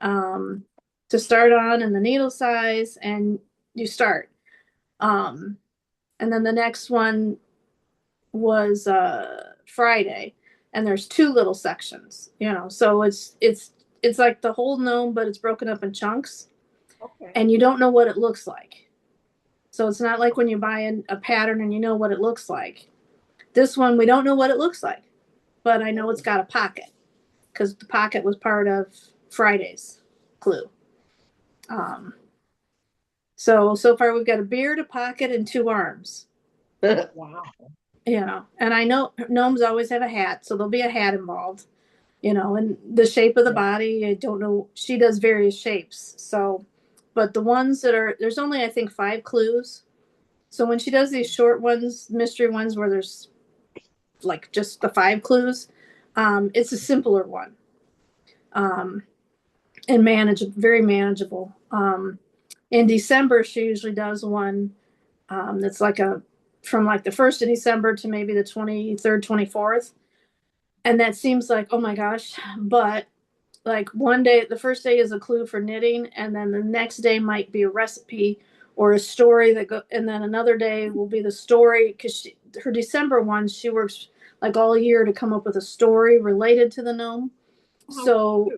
to start on, and the needle size, and you start. And then the next one was Friday, and there's 2 little sections, you know, so it's like the whole gnome, but it's broken up in chunks, Okay. and you don't know what it looks like. So it's not like when you buy a pattern and you know what it looks like. This one, we don't know what it looks like, but I know it's got a pocket because the pocket was part of Friday's clue. So far we've got a beard, a pocket, and 2 arms. Wow. You know, and I know gnomes always have a hat, so there'll be a hat involved. You know, and the shape of the body, I don't know. She does various shapes, so, but the ones that are there's only I think 5 clues. So when she does these short ones, mystery ones, where there's like just the 5 clues, it's a simpler one, and very manageable. In December, she usually does one that's like from like the 1st of December to maybe the 23rd, 24th, and that seems like, oh my gosh, but like one day, the first day is a clue for knitting, and then the next day might be a recipe or a story and then another day will be the story, because her December one, she works like all year to come up with a story related to the gnome. So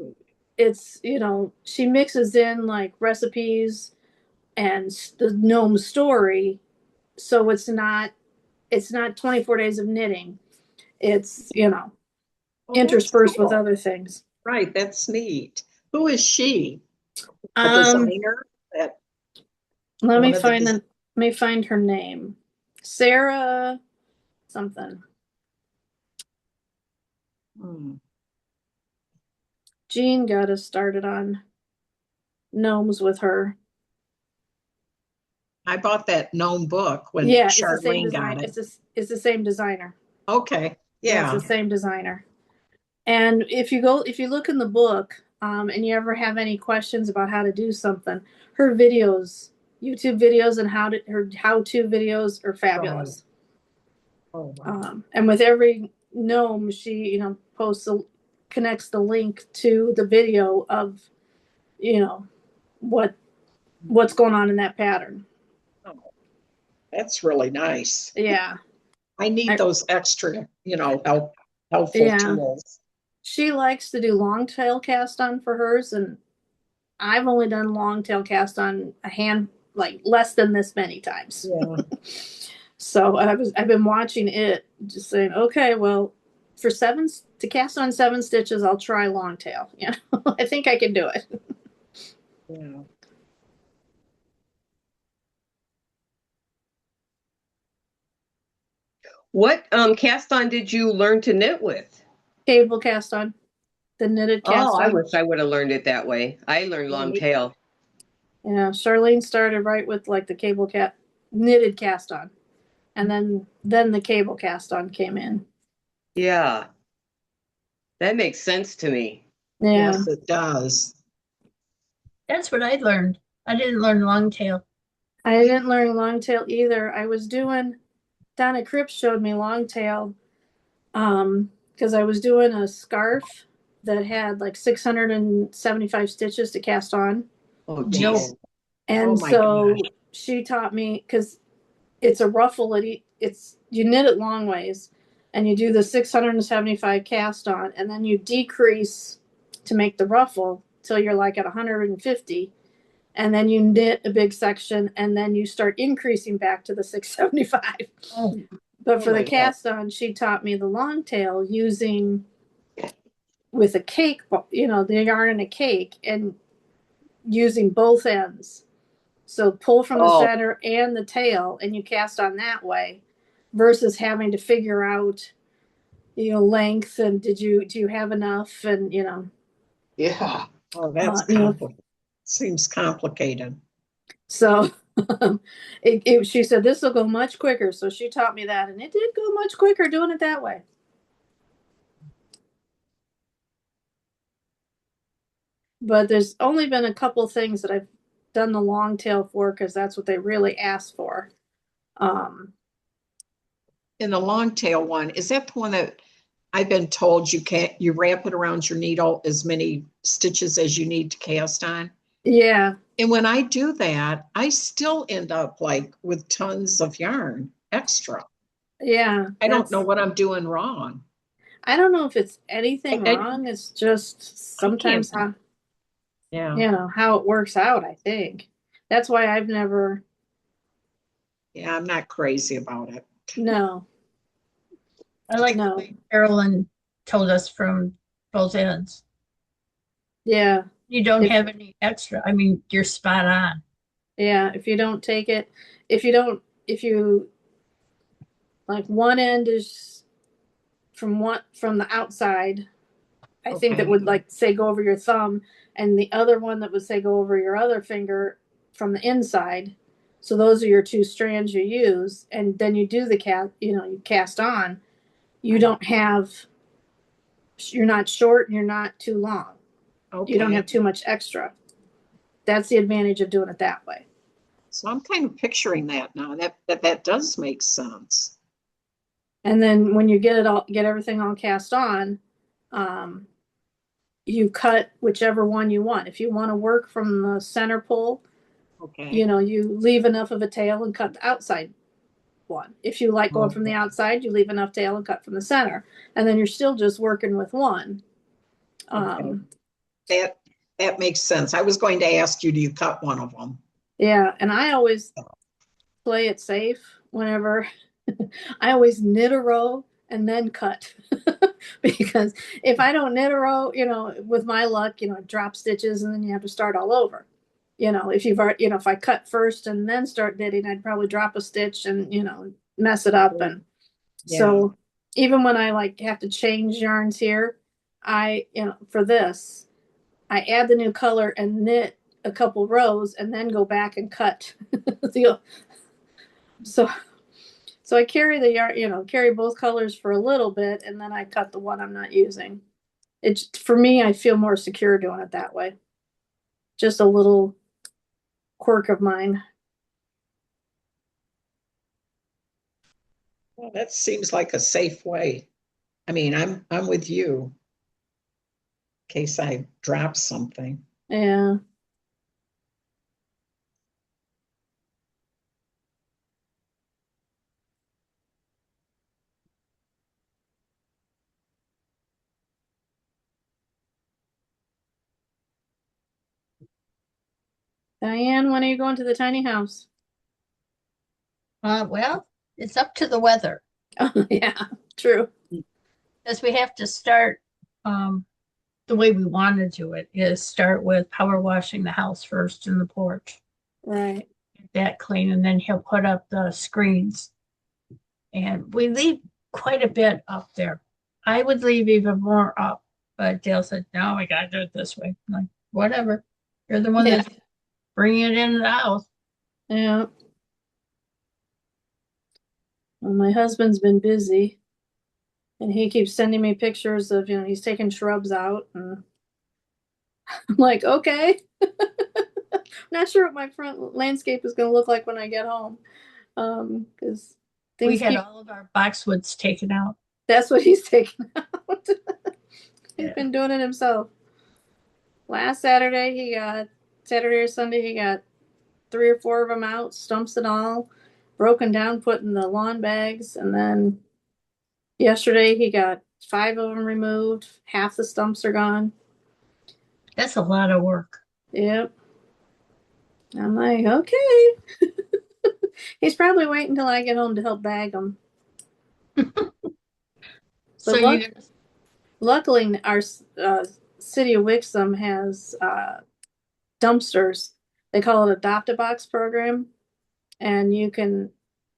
it's, you know, she mixes in like recipes and the gnome story, so it's not 24 days of knitting. It's, you know, interspersed with other things. Right, that's neat. Who is she? A Um, designer? That let me one of the find let me find her name. Sarah something. Jean got us started on gnomes with her. I bought that gnome book when Yeah, it's the same Charlene design. got it. It's the same designer. Okay, Yeah, yeah. it's the same designer. And if you look in the book, and you ever have any questions about how to do something, her videos, YouTube videos, and her how-to videos are fabulous. Oh, wow. And with every gnome, she, you know, connects the link to the video of, you know, what's going on in that pattern. Oh, that's really nice. Yeah. I need those extra, you know, helpful tools. She likes to do long tail cast on for hers, and I've only done long tail cast on a hand, like less than this many times. Yeah. So I've been watching it, just saying, okay, well, to cast on 7 stitches, I'll try long tail. You know, I think I can do it. Yeah. What cast on did you learn to knit with? Cable cast on, the knitted cast Oh, I on. wish I would have learned it that way. I learned long tail. Yeah, Charlene started right with like the knitted cast on, and then the cable cast on came in. Yeah. That makes sense to me. Yeah. Yes, it does. That's what I learned. I didn't learn long tail. I didn't learn long tail either. I was doing, Donna Cripps showed me long tail, because I was doing a scarf that had like 675 stitches to cast on. Oh, geez. And Oh my so gosh. she taught me, because it's a ruffle, you knit it long ways, and you do the 675 cast on, and then you decrease to make the ruffle till you're like at 150. And then you knit a big section and then you start increasing back to the 675. Oh, But Oh for the my God. cast on, she taught me the long tail using with a cake, the yarn in a cake and using both ends. So pull from the Oh. center and the tail and you cast on that way versus having to figure out, length and do you have enough and, Yeah. Oh, that's Yeah. complicated. Seems complicated. so she said this will go much quicker. So she taught me that and it did go much quicker doing it that way. But there's only been a couple things that I've done the long tail for because that's what they really asked for. In the long tail one, is that the one that I've been told you wrap it around your needle as many stitches as you need to cast on? Yeah. And when I do that, I still end up like with tons of yarn extra. Yeah. I don't know what I'm doing wrong. I don't know if it's anything I- wrong. It's just sometimes Yeah. how it works out, I think. That's why I've never, Yeah, I'm not crazy about it. no. I like the No. way Carolyn told us from both ends. Yeah. You don't If- have any extra. I mean, you're spot on. Yeah. If you don't take it, if you like one end is from the outside, I think that Okay. would like say go over your thumb, and the other one that would say go over your other finger from the inside. So those are your two strands you use, and then you do the you cast on. You don't have, you're not short and you're not too long. You don't Okay. have too much extra. That's the advantage of doing it that way. So I'm kind of picturing that now. That does make sense. And then when you get everything all cast on, you cut whichever one you want. If you want to work from the center pull, Okay. you leave enough of a tail and cut the outside one. If you like going from the outside, you leave enough tail and cut from the center. And then you're still just working with one. Okay. That makes sense. I was going to ask you, do you cut one of them? Yeah. And I always play it safe whenever I always knit a row and then cut. Because if I don't knit a row, with my luck, drop stitches and then you have to start all over. If I cut first and then start knitting, I'd probably drop a stitch and, mess it up. And so even when I like have to change yarns here, for this, I add the new color and knit a couple rows and then go back and cut. So I carry the yarn, carry both colors for a little bit, and then I cut the one I'm not using. It's for me, I feel more secure doing it that way. Just a little quirk of mine. Well, that seems like a safe way. I mean, I'm with you. In case I drop something. Yeah. Diane, when are you going to the tiny house? Well, it's up to the weather Oh, yeah, true. because we have to start the way we want to do it is start with power washing the house first in the porch, Right. get that clean, and then he'll put up the screens. And we leave quite a bit up there. I would leave even more up, but Dale said, no, we got to do it this way. I'm like, whatever. You're the one Yeah. that's bringing it in the house. Yeah. Well, my husband's been busy and he keeps sending me pictures of, he's taking shrubs out and I'm like, okay. Not sure what my front landscape is going to look like when I get home. Because We had all of our boxwoods taken out. That's what he's taking out. He's Yeah. been doing it himself. Last Saturday or Sunday, he got 3 or 4 of them out, stumps and all, broken down, put in the lawn bags. And then yesterday he got 5 of them removed. Half the stumps are gone. That's a lot of work. Yep. I'm like, okay. He's probably waiting until I get home to help bag them. So But you, luckily, our city of Wixom has dumpsters. They call it Adopt-A-Box program, and you can.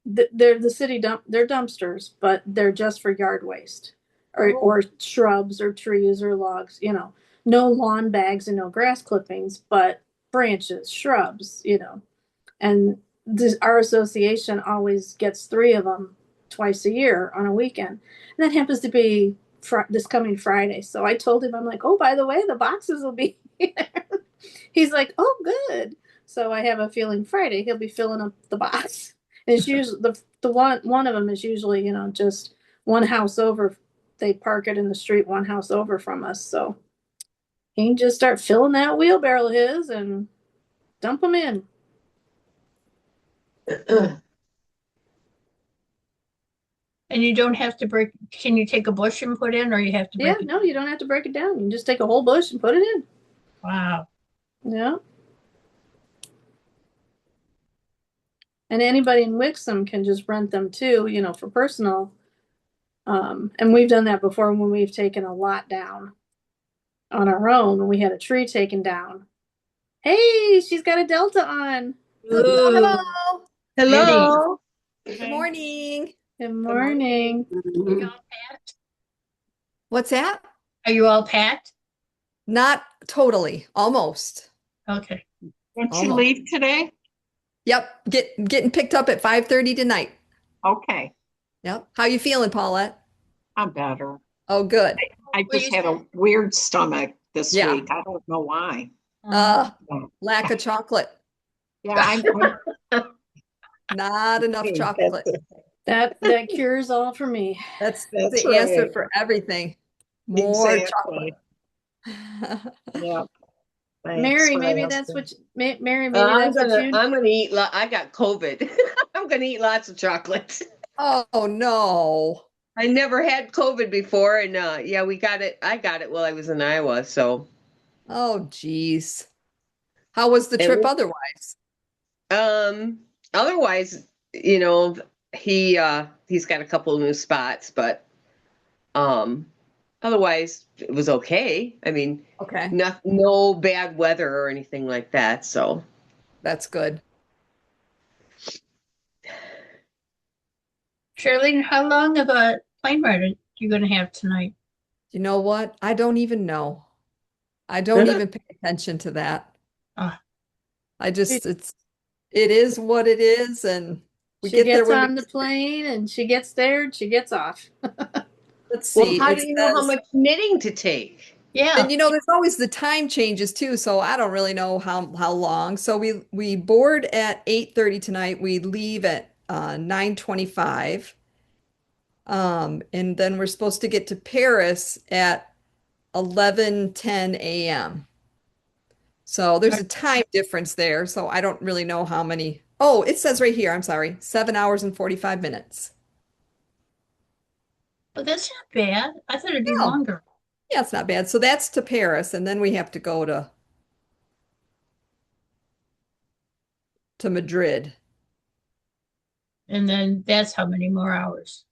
They're the city dump. They're dumpsters, but they're just for yard waste, or shrubs, or trees, or logs. You know, no lawn bags and no grass clippings, but branches, shrubs. You know, and our association always gets 3 of them twice a year on a weekend, and that happens to be this coming Friday. So I told him, I'm like, oh, by the way, the boxes will be here. He's like, oh, good. So I have a feeling Friday he'll be filling up the box. And it's usually the one of them is usually, you know, just one house over. They park it in the street one house over from us. So he can just start filling that wheelbarrow of his and dump them in. and you don't have to break, can you take a bush and put in, or you have to Yeah, break it? no, you don't have to break it down. You can just take a whole bush and put it in. Wow. Yeah. And anybody in Wixom can just rent them too, you know, for personal. And we've done that before when we've taken a lot down on our own when we had a tree taken down. Hey, she's got a Delta on. Hello, hello. Hello. Good morning. Good morning. Are you all packed? What's that? Are you all packed? Not totally, almost. Okay. Don't you Almost. leave today? Yep, getting picked up at 5:30 tonight. Okay, Yep. How you feeling, Paulette? I'm better. Oh, good. I Well, just you had a weird stomach this Yeah. week. I don't know why. Uh, lack of chocolate. Yeah, Not enough Hey, chocolate. That cures all for me. That's That's the answer right. for everything. More Exactly. chocolate. Yeah. Thanks Mary, for maybe that's asking. what Mary, maybe that's what you I'm gonna eat. I got COVID. I'm gonna eat lots of chocolate. Oh no. I never had COVID before, and yeah, we got it. I got it while I was in Iowa. So, Oh geez. How was the It trip was- otherwise? otherwise, you know, he's got a couple of new spots, but otherwise it was okay. I mean, Okay, no bad weather or anything like that. So, that's good. Shirley, how long of a plane ride are you going to have tonight? You know what? I don't even know. I don't even pay attention to that. Ah. I just it is what it is, and we she get there gets when on the plane and she gets there and she gets off. let's well, see. how It do you know how says- much knitting to take? Yeah. And you know, there's always the time changes too, so I don't really know how long. So we board at 8:30 tonight. We leave at 9:25. And then we're supposed to get to Paris at 11:10 a.m. So there's a time difference there, so I don't really know how many. Oh, it says right here, I'm sorry, 7 hours and 45 minutes. But that's not bad. I thought it'd be No. longer. Yeah, it's not bad. So that's to Paris, and then we have to go to Madrid. And then that's how many more hours?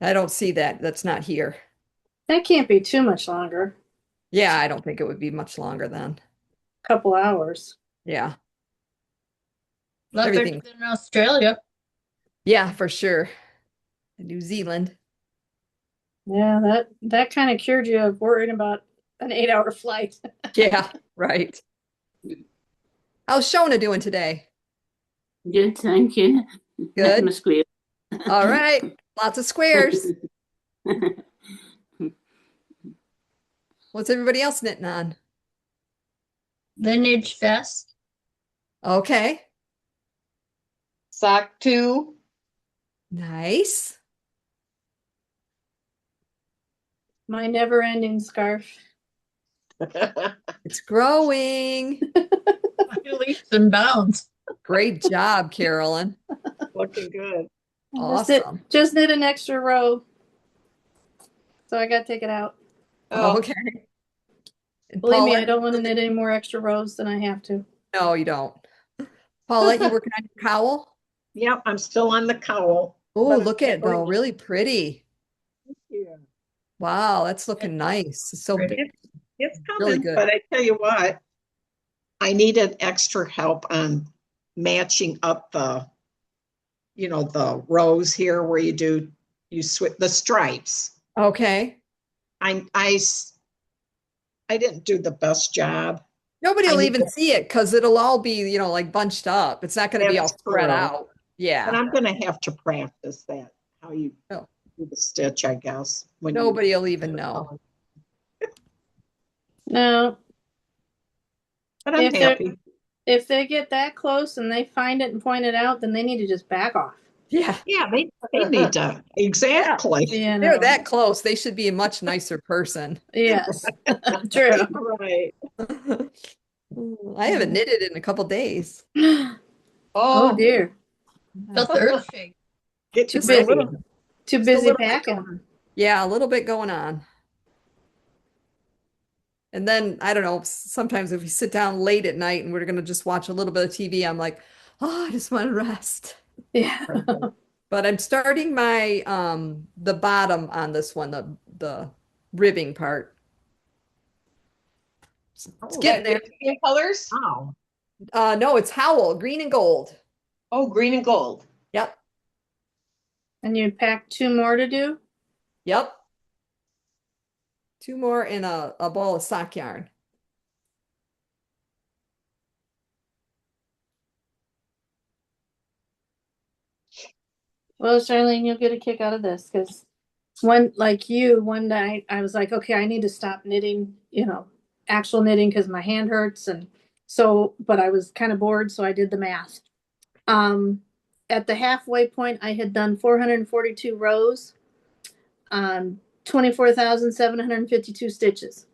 I don't see that. That's not here. That can't be too much longer. Yeah, I don't think it would be much longer then. Couple hours. Yeah. A lot better Everything. than Australia. Yeah, for sure. New Zealand. Yeah, that kind of cured you of worrying about an 8-hour flight. Yeah, right. How's Shona doing today? Good, thank you. Good. My squeal. All right. Lots of squares. What's everybody else knitting on? Lineage vest. Okay. Sock 2. Nice. My never-ending scarf. It's growing. Leaps and bounds. Great job, Carolyn. Looking good. Awesome. Just knit an extra row. So I got to take it out. Oh, Okay. And Believe me, I Paulette, don't want to knit any more extra rows than I have to. no, you don't. Paulette, you working on your cowl? Yep, I'm still on the cowl. Oh, but look I'm at it though, getting- really pretty. Yeah. Wow, that's looking nice. It's so Pretty. big, It's really coming, good. but I tell you what, I needed extra help on matching up the rows here where you switch the stripes. Okay. I didn't do the best job. Nobody I will need even to- see it because it'll all be, like bunched up. It's not going to be all That's spread true. out. But Yeah. I'm gonna have to practice that, how you Oh. do the stitch, I guess. when you- Nobody will even know. No, But I'm If they're- happy. if they get that close and they find it and point it out, then they need to just back off. Yeah. Yeah, they need to, exactly. You They're know? that close. They should be a much nicer person. Yes, true. Right. I haven't knitted in a couple days. Oh dear, Felt the earth shake. Get Too too busy. busy. too Just a busy little bit packing. going on. Yeah, a little bit going on. And then I don't know, sometimes if we sit down late at night and we're gonna just watch a little bit of TV, I'm like, oh, I just want to rest. Yeah. But I'm starting my the bottom on this one, the ribbing part. It's getting there. In colors? Wow. No, it's Howl, green and gold. Oh, green and gold. Yep, And you pack 2 more to do? yep. 2 more in a ball of sock yarn. Well, Charlene, you'll get a kick out of this because one night I was like, okay, I need to stop knitting, actual knitting because my hand hurts. And so, but I was kind of bored, so I did the math. At the halfway point, I had done 442 rows, 24,752 stitches.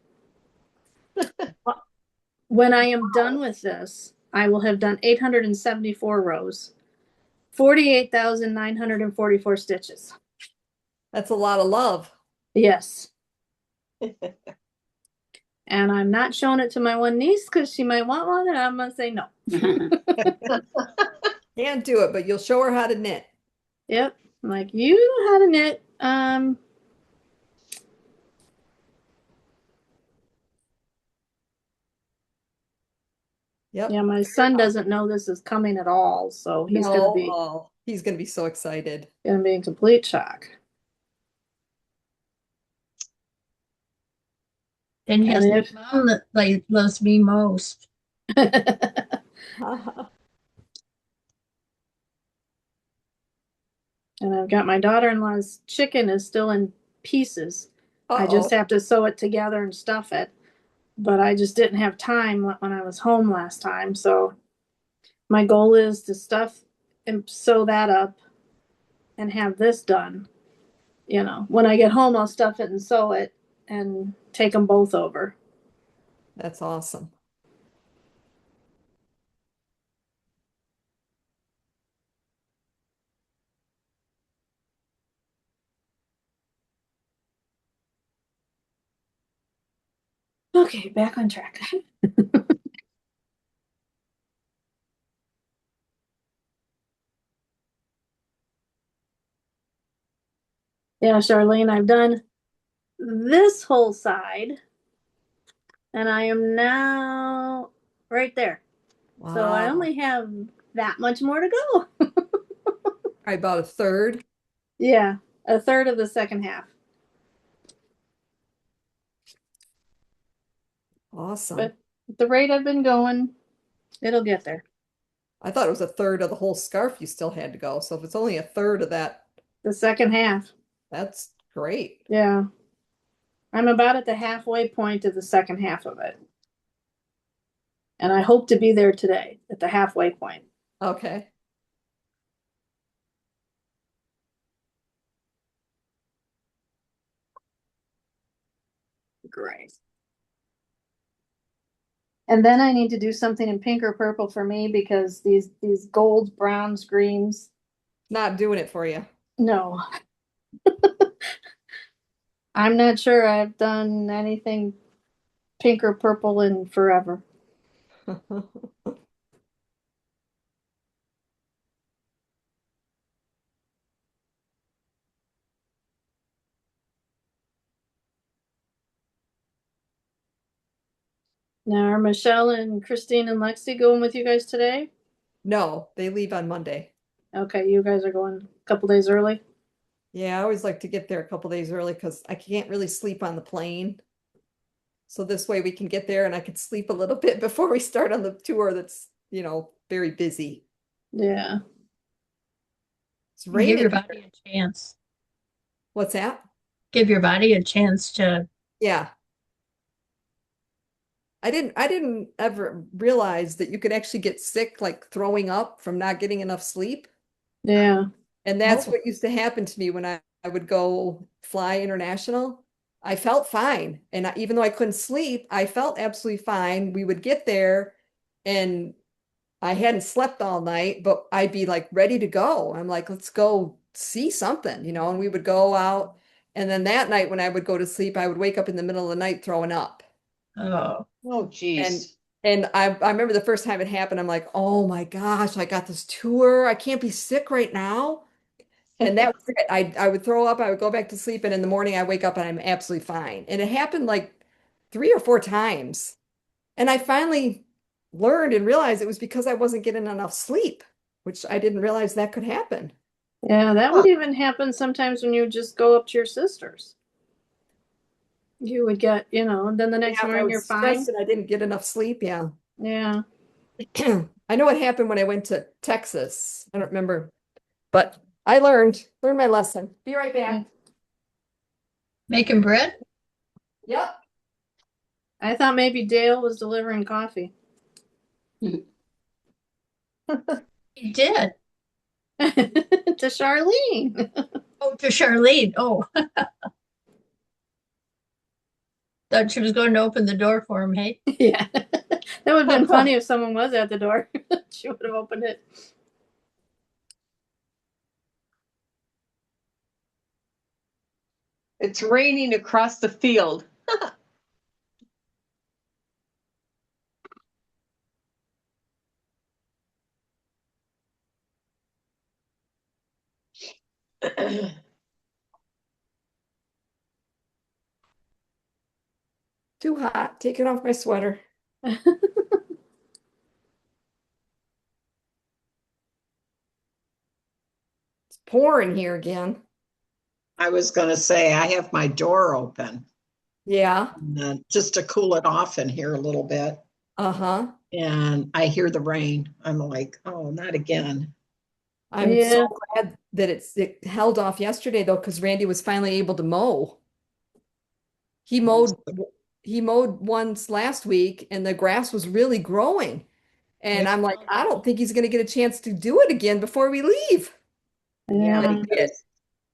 When I am done with this, I will have done 874 rows. 48,944 stitches. That's a lot of love. Yes. And I'm not showing it to my one niece because she might want one, and I'm gonna say no. Can't do it, but you'll show her how to knit. Yep. I'm like, you know how to knit. Yep. Yeah, my son doesn't know this is coming at all, so he's gonna be Oh, he's gonna be so excited. in complete shock. Then he has And the if- mom that like loves me most. And I've got my daughter-in-law's chicken is still in pieces. I just Uh-oh. have to sew it together and stuff it. But I just didn't have time when I was home last time. So my goal is to stuff and sew that up and have this done. When I get home, I'll stuff it and sew it and take them both over. That's awesome. Okay, back on track. Yeah, Charlene, I've done this whole side and I am now right there. So I Wow. only have that much more to go. Probably about a third. Yeah, a third of the second half. Awesome. But at the rate I've been going, it'll get there. I thought it was a third of the whole scarf you still had to go. So if it's only a third of that, The second half. that's great. Yeah. I'm about at the halfway point of the second half of it. And I hope to be there today at the halfway point. Okay. Great. And then I need to do something in pink or purple for me because these golds, browns, greens, Not doing it for you. no. I'm not sure I've done anything pink or purple in forever. Now, are Michelle and Christine and Lexi going with you guys today? No, they leave on Monday. Okay, you guys are going a couple days early. Yeah, I always like to get there a couple days early because I can't really sleep on the plane. So this way we can get there and I can sleep a little bit before we start on the tour that's, very busy. Yeah. It's Give raining. your body a chance. What's that? Give your body a chance to. Yeah. I didn't ever realize that you could actually get sick, like throwing up from not getting enough sleep. Yeah. And that's Oh. what used to happen to me when I would go fly international. I felt fine. And even though I couldn't sleep, I felt absolutely fine. We would get there and I hadn't slept all night, but I'd be like ready to go. I'm like, let's go see something, and we would go out. And then that night when I would go to sleep, I would wake up in the middle of the night throwing up. Oh, Oh, And geez. and I remember the first time it happened, I'm like, oh my gosh, I got this tour. I can't be sick right now. And that was it. I would throw up, I would go back to sleep, and in the morning I wake up and I'm absolutely fine. And it happened like 3 or 4 times. And I finally learned and realized it was because I wasn't getting enough sleep, which I didn't realize that could happen. Yeah, that Huh. would even happen sometimes when you just go up to your sister's. You would get, and then the next Yeah, if I morning you're was fine. stressed and I didn't get enough sleep, yeah. Yeah. I know what happened when I went to Texas. I don't remember, but I learned my lesson. Be right back. making bread? Yep. I thought maybe Dale was delivering coffee. You did. To Charlene. Oh, to Charlene. Oh, thought she was going to open the door for him. Hey, Yeah. That would have been funny if someone was at the door. She would have opened it. It's raining across the field. Too hot. Taking off my sweater. It's pouring here again. I was going to say, I have my door open Yeah. just to cool it off in here a little bit. Uh-huh. And I hear the rain. I'm like, oh, not again. I'm Yeah. so glad that it held off yesterday though, because Randy was finally able to mow. He mowed once last week and the grass was really growing. And I'm like, I don't think he's gonna get a chance to do it again before we leave. Yeah, But Yeah. he did.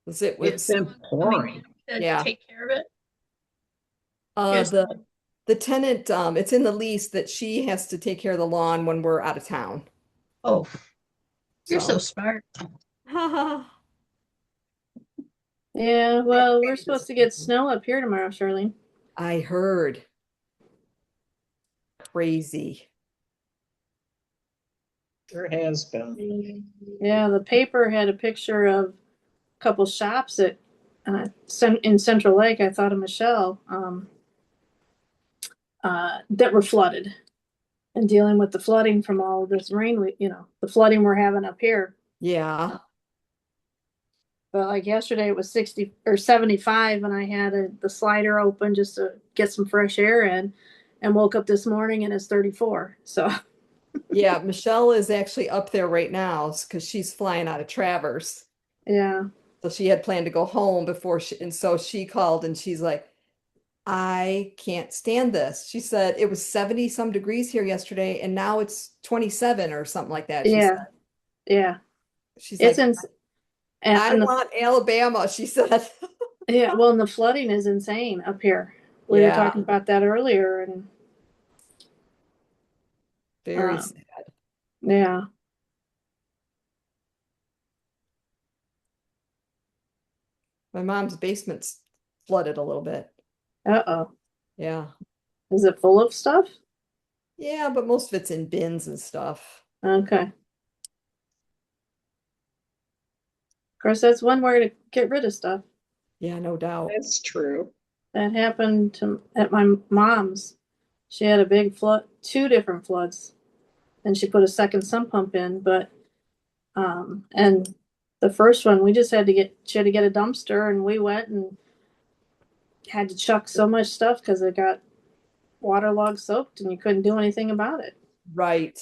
'Cause it It's was been pouring. to Yeah. take care of it. uh the tenant, it's in the lease that she has to take care of the lawn when we're out of town. Oh, you're so smart. Yeah. Well, we're supposed to get snow up here tomorrow, Charlene. I heard. Crazy. Sure has been. Yeah, the paper had a picture of a couple shops at in Central Lake. I thought of Michelle, that were flooded and dealing with the flooding from all this rain. The flooding we're having up here. Yeah. But like yesterday, it was 60 or 75, and I had the slider open just to get some fresh air in, and woke up this morning and it's 34. So Yeah, Michelle is actually up there right now because she's flying out of Traverse. yeah, So she had planned to go home and so she called and she's like, I can't stand this. She said it was 70 some degrees here yesterday and now it's 27 or something like that. yeah, yeah. She's It's like, in, I and the, want Alabama, she said. yeah. Well, and the flooding is insane up here. We were Yeah. talking about that earlier, and Very Um, sad. yeah, My mom's basement's flooded a little bit. uh-oh. Yeah. Is it full of stuff? Yeah, but most of it's in bins and stuff. Okay. Of course, that's one way to get rid of stuff. Yeah, no doubt. That's true. That happened at my mom's. She had a big flood, two different floods. And she put a second sump pump in, but and the first one we just she had to get a dumpster, and we went and had to chuck so much stuff because it got waterlogged soaked and you couldn't do anything about it. Right.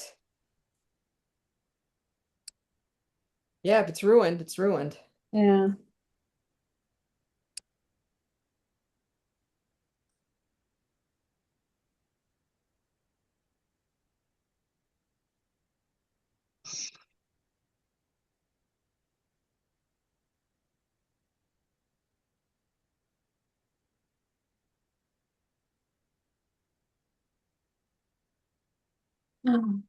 Yeah, if it's ruined, it's ruined. Yeah. Oh.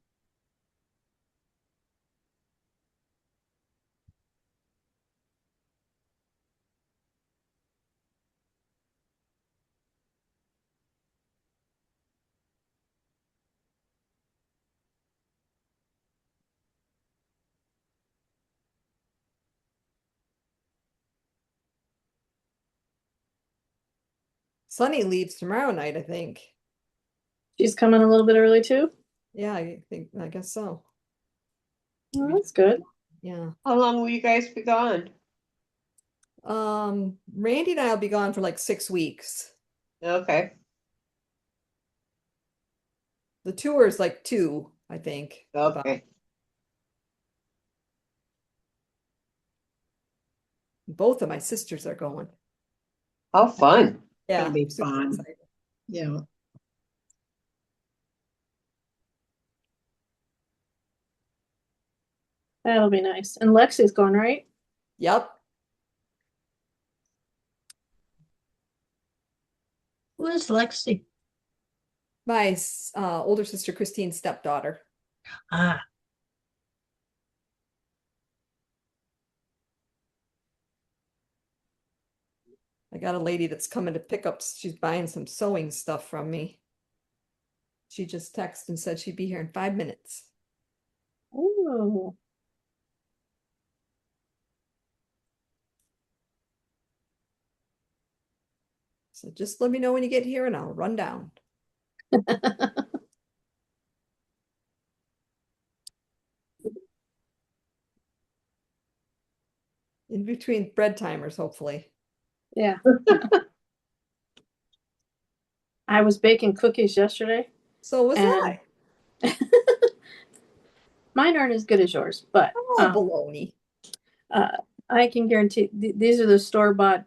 Sunny leaves tomorrow night, I think. She's coming a little bit early too. Yeah, I guess so. Well, that's good. Yeah. How long will you guys be gone? Randy and I will be gone for like 6 weeks. Okay. The tour is like 2, I think. Okay. Both of my sisters are going. How fun. Yeah, Gonna be super fun. excited. Yeah. That'll be nice. And Lexi's going, right? Yep. Who is Lexi? My older sister Christine's stepdaughter. Ah, I got a lady that's coming to pick up. She's buying some sewing stuff from me. She just texted and said she'd be here in 5 minutes. Oh. So just let me know when you get here and I'll run down. In between bread timers, hopefully. Yeah. I was baking cookies yesterday. So was And- I. Mine aren't as good as yours, but Oh, baloney. I can guarantee these are the store-bought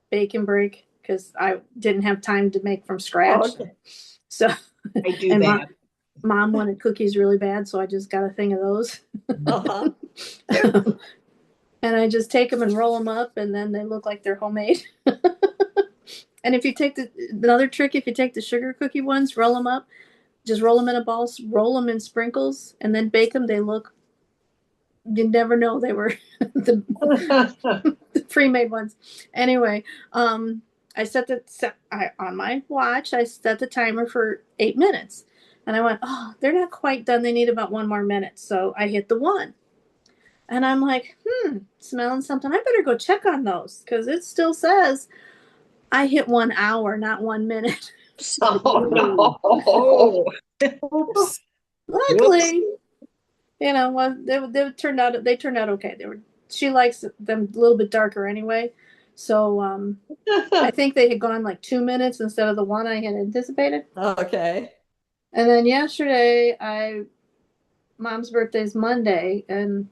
bake and break because I didn't have time to make from scratch. Oh, okay. So I do and that. Mom wanted cookies really bad, so I just got a thing of those. Uh-huh. And I just take them and roll them up, and then they look like they're homemade. And if you take another trick, if you take the sugar cookie ones, roll them up, just roll them in a ball, roll them in sprinkles, and then bake them. They look, you never know they were the pre-made ones. Anyway, I on my watch, I set the timer for 8 minutes. And I went, oh, they're not quite done. They need about 1 more minute. So I hit the 1. And I'm like, smelling something. I better go check on those because it still says I hit 1 hour, not 1 minute. Oh, no. Oh, Oops. Luckily, you know, well, they turned out okay. She likes them a little bit darker anyway. So I think they had gone like 2 minutes instead of the 1 I had anticipated. Okay. And then yesterday, Mom's birthday's Monday, and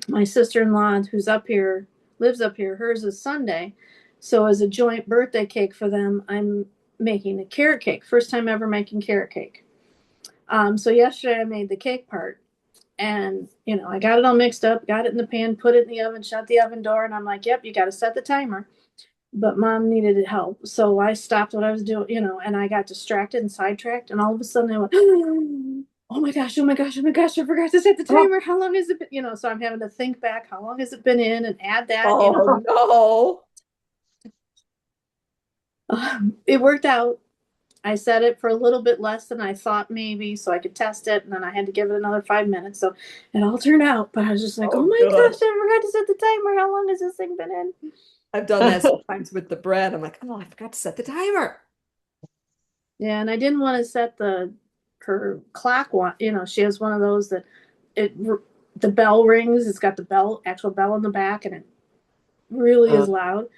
my sister-in-law, who's up here, lives up here, hers is Sunday. So as a joint birthday cake for them, I'm making a carrot cake. First time ever making carrot cake. So yesterday I made the cake part, and you know, I got it all mixed up, got it in the pan, put it in the oven, shut the oven door, and I'm like, yep, you got to set the timer. But Mom needed help, so I stopped what I was doing, you know, and I got distracted and sidetracked, and all of a sudden I went, oh my gosh, oh my gosh, oh my gosh, I forgot to set the timer. How long has it been? You know, so I'm having to think back, how long has it been in, and add that. Oh, you know. no. It worked out. I set it for a little bit less than I thought maybe, so I could test it, and then I had to give it another 5 minutes. So it all turned out, but I was just like, Oh, oh my good. gosh, I forgot to set the timer. How long has this thing been in? I've done that sometimes with the bread. I'm like, oh, I forgot to set the timer. Yeah, and I didn't want to set her clock one. You know, she has one of those that the bell rings. It's got the actual bell in the back, and it really is loud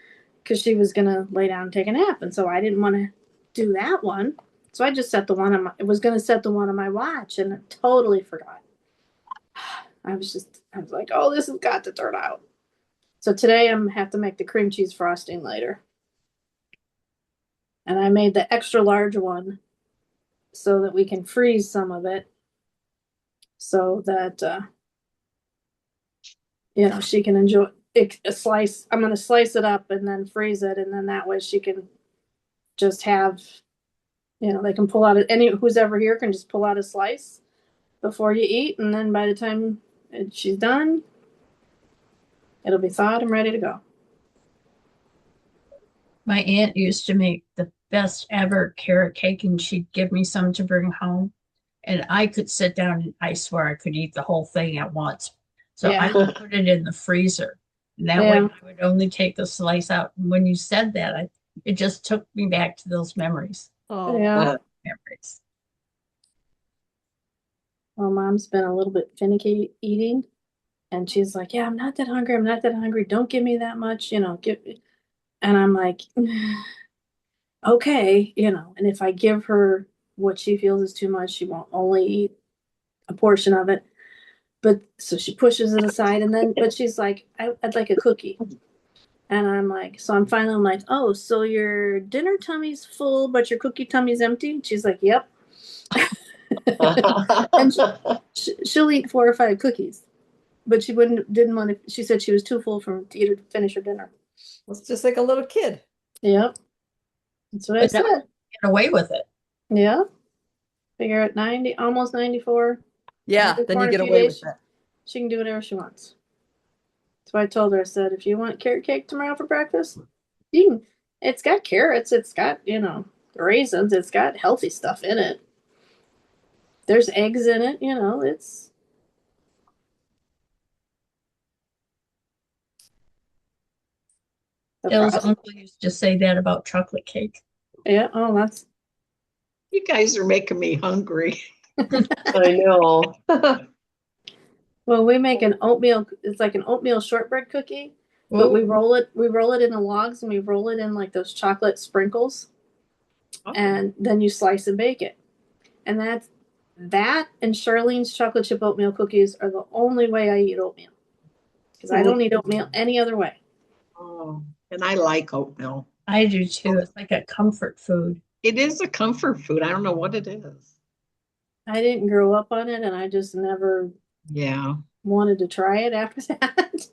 because she was gonna lay down and take a nap, and so I didn't want to do that one. So I just set the one on my. I was gonna set the one on my watch, and I totally forgot. I was like, oh, this has got to turn out. So today I'm gonna have to make the cream cheese frosting later. And I made the extra large one so that we can freeze some of it so that she can enjoy it, a slice. I'm going to slice it up and then freeze it, and then that way she can just have, they can pull out who's ever here can just pull out a slice before you eat, and then by the time she's done, it'll be thawed and ready to go. My aunt used to make the best ever carrot cake, and she'd give me some to bring home. And I could sit down and I swear I could eat the whole thing at once. So I would put it in the freezer. And that way I would only take the slice out. And when you said that, it just took me back to those memories. Oh, Yeah. Memories. Well, Mom's been a little bit finicky eating, and she's like, yeah, I'm not that hungry. I'm not that hungry. Don't give me that much, and I'm like, okay, and if I give her what she feels is too much, she won't only eat a portion of it. But so she pushes it aside, but she's like, I'd like a cookie. And I'm like, I'm like, oh, so your dinner tummy's full, but your cookie tummy's empty? And she's like, yep. And she'll eat 4 or 5 cookies, but didn't want to. She said she was too full to finish her dinner. it's just like a little kid. Yep, that's what I said. Get away with it. Yeah, figure at 90, almost 94. Yeah, then you get away with it. She can do whatever she wants. So I told her, I said, if you want carrot cake tomorrow for breakfast, you can. It's got carrots. It's got raisins. It's got healthy stuff in it. There's eggs in it. It's. Dale's uncle used to say that about chocolate cake. Yeah. Oh, that's. You guys are making me hungry. I know. Well, we make an oatmeal. It's like an oatmeal shortbread cookie, but we roll it in the logs, and we roll it in like those chocolate sprinkles, and then you slice and bake it. And that and Charlene's chocolate chip oatmeal cookies are the only way I eat oatmeal, because I don't eat oatmeal any other way. Oh, and I like oatmeal. I do too. It's like a comfort food. It is a comfort food. I don't know what it is. I didn't grow up on it, and I just never wanted to try it after that.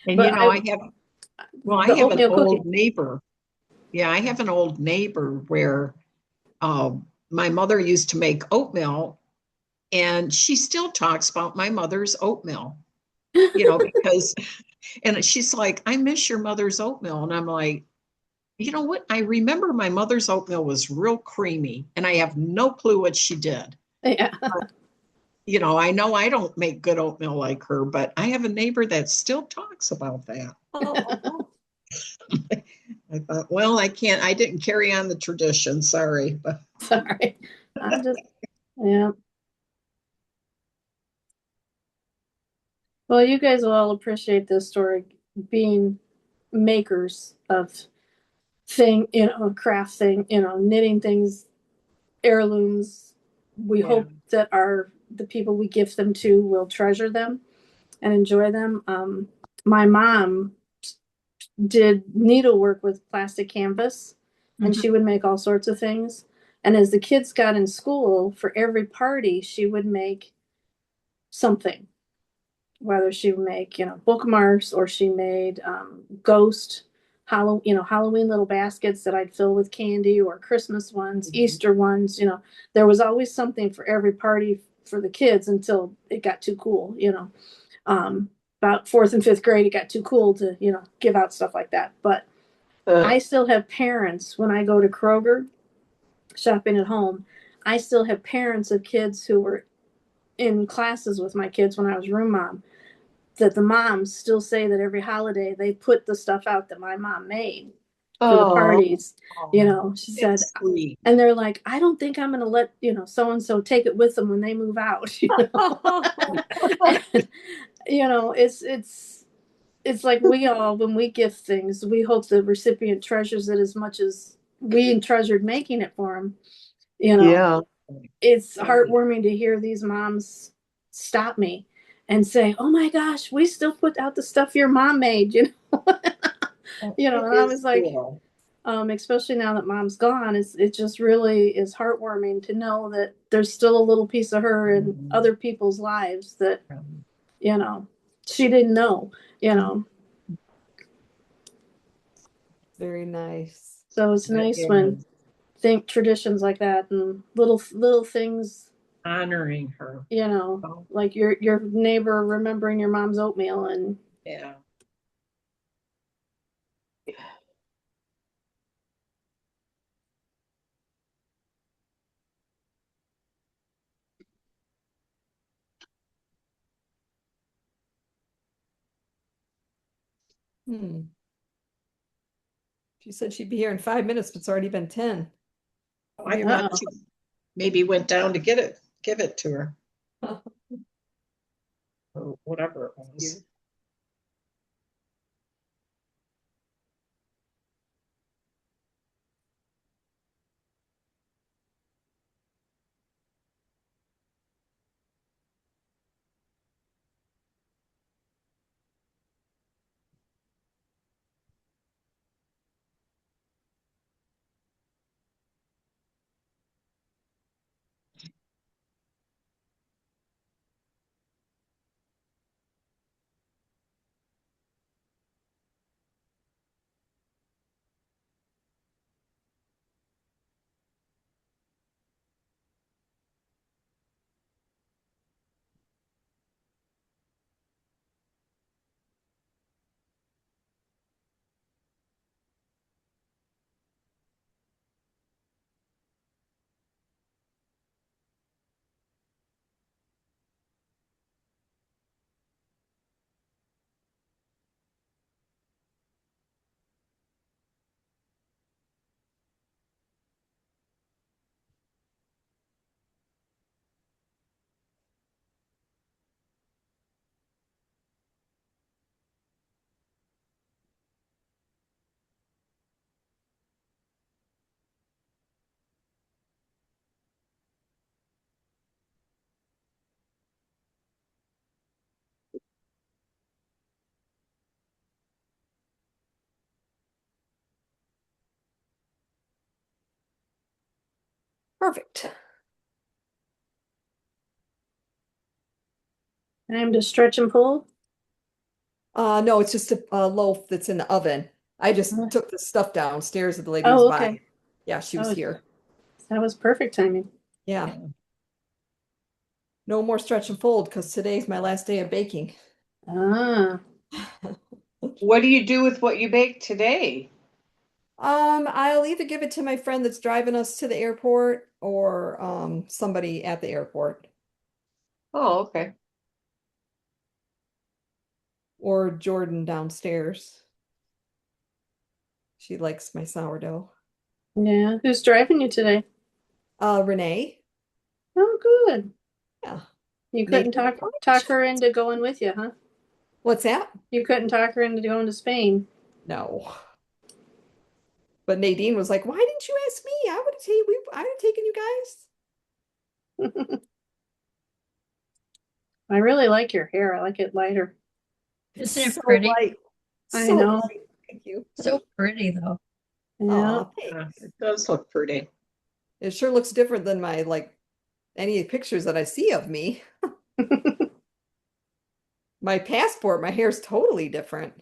And But I have an old neighbor. Yeah, I have an old neighbor where my mother used to make oatmeal, and she still talks about my mother's oatmeal, because, and she's like, I miss your mother's oatmeal. And I'm like, you know what? I remember my mother's oatmeal was real creamy, and I have no clue what she did. Yeah. But, I know I don't make good oatmeal like her, but I have a neighbor that still talks about that. Oh. I thought, well, I didn't carry on the tradition. Sorry. But Sorry. I'm just, yeah. Well, you guys will all appreciate this story, being makers of craft thing, knitting things, heirlooms. We hope that the people we gift them to will treasure them and enjoy them. My mom did needlework with plastic canvas, and she would make all sorts of things. And as the kids got in school, for every party, she would make something. Whether she would make, bookmarks, or she made Halloween little baskets that I'd fill with candy, or Christmas ones, Easter ones. There was always something for every party for the kids until it got too cool. About 4th and 5th grade, it got too cool to, give out stuff like that. But I still have parents when I go to Kroger shopping at home. I still have parents of kids who were in classes with my kids when I was room mom, that the moms still say that every holiday they put the stuff out that my mom made for the Oh, parties. You know, she said, That's sweet. and they're like, I don't think I'm going to let, you know, so and so take it with them when they move out. You know, and, you know, it's like we all, when we gift things, we hope the recipient treasures it as much as we treasured making it for them. You know, yeah. it's heartwarming to hear these moms stop me and say, "Oh my gosh, we still put out the stuff your mom made." You know, you know, and I was like, Cool. especially now that mom's gone, it just really is heartwarming to know that there's still a little piece of her in Mhm. other people's lives that, you know, she didn't know, you know. Very nice. So it's nice when think traditions like that and little things, Honoring her. you know, like your neighbor remembering your mom's oatmeal and Yeah. Hmm. She said she'd be here in 5 minutes, but it's already been 10. I thought she maybe went down to give it to her, or whatever it was. Perfect. time to stretch and pull. No, it's just a loaf that's in the oven. I just took the stuff downstairs that the lady was Oh, buying. okay. Yeah, she was Oh, here. that was perfect timing. Yeah. No more stretch and fold because today's my last day of baking. Ah, What do you do with what you baked today? I'll either give it to my friend that's driving us to the airport or somebody at the airport Oh, okay. or Jordan downstairs. She likes my sourdough. yeah. Who's driving you today? Renee. Oh, good. Yeah. You couldn't talk her into going with you, huh? What's that? You couldn't talk her into going to Spain. No. But Nadine was like, "Why didn't you ask me? I would have I would have taken you guys." I really like your hair. I like it lighter. Isn't it So pretty? light. I So know. light. Thank you. So pretty though. Yeah. Aw, Yeah, thanks. it does look pretty. It sure looks different than my any pictures that I see of me. My passport, my hair's totally different.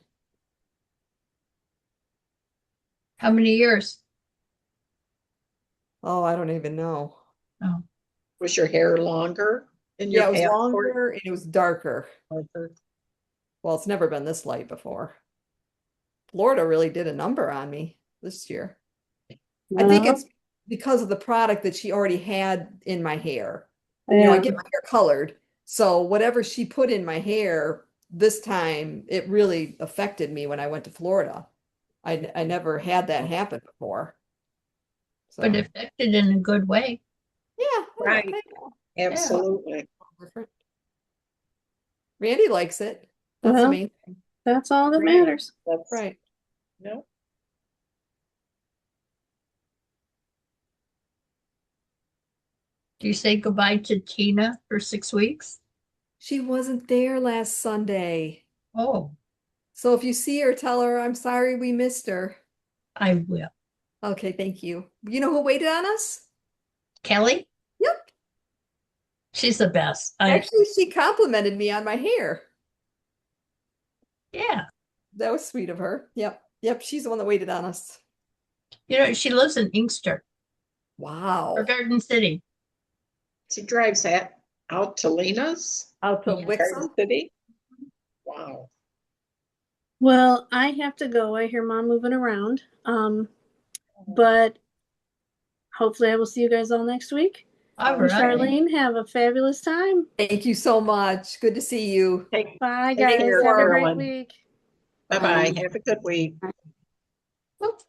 How many years? Oh, I don't even know. Oh, Was your hair longer in Yeah, your it was passport? longer and it was darker. Darker? Well, it's never been this light before. Florida really did a number on me this year. I think Well, it's because of the product that she already had in my hair. You know, I Yeah. get my hair colored. So whatever she put in my hair this time, it really affected me when I went to Florida. I never had that happen before. But So affected in a good way. yeah, Right. I know. Absolutely. Different. Randy likes it. That's the Well, main thing. that's all that Right. matters. That's, Right. no. Do you say goodbye to Tina for 6 weeks? She wasn't there last Sunday. Oh, So if you see her, tell her I'm sorry we missed her. I will. Okay, thank you. You know who waited on us? Kelly, Yep. she's the best. Actually, she complimented me on my hair. Yeah. That was sweet of her. Yep. Yep. She's the one that waited on us. You know, she lives in Inkster Wow. or Garden City. She drives that out to Lena's, Out to Yeah. Garden Wixom. City. Wow. Well, I have to go. I hear mom moving around. But hopefully I will see you guys all next week. All And right. Charlene, have a fabulous time. Thank you so much. Good to see you. Take, Bye, Take guys. care, Have a great Carolyn. week. bye-bye. Have a good week. Whoop.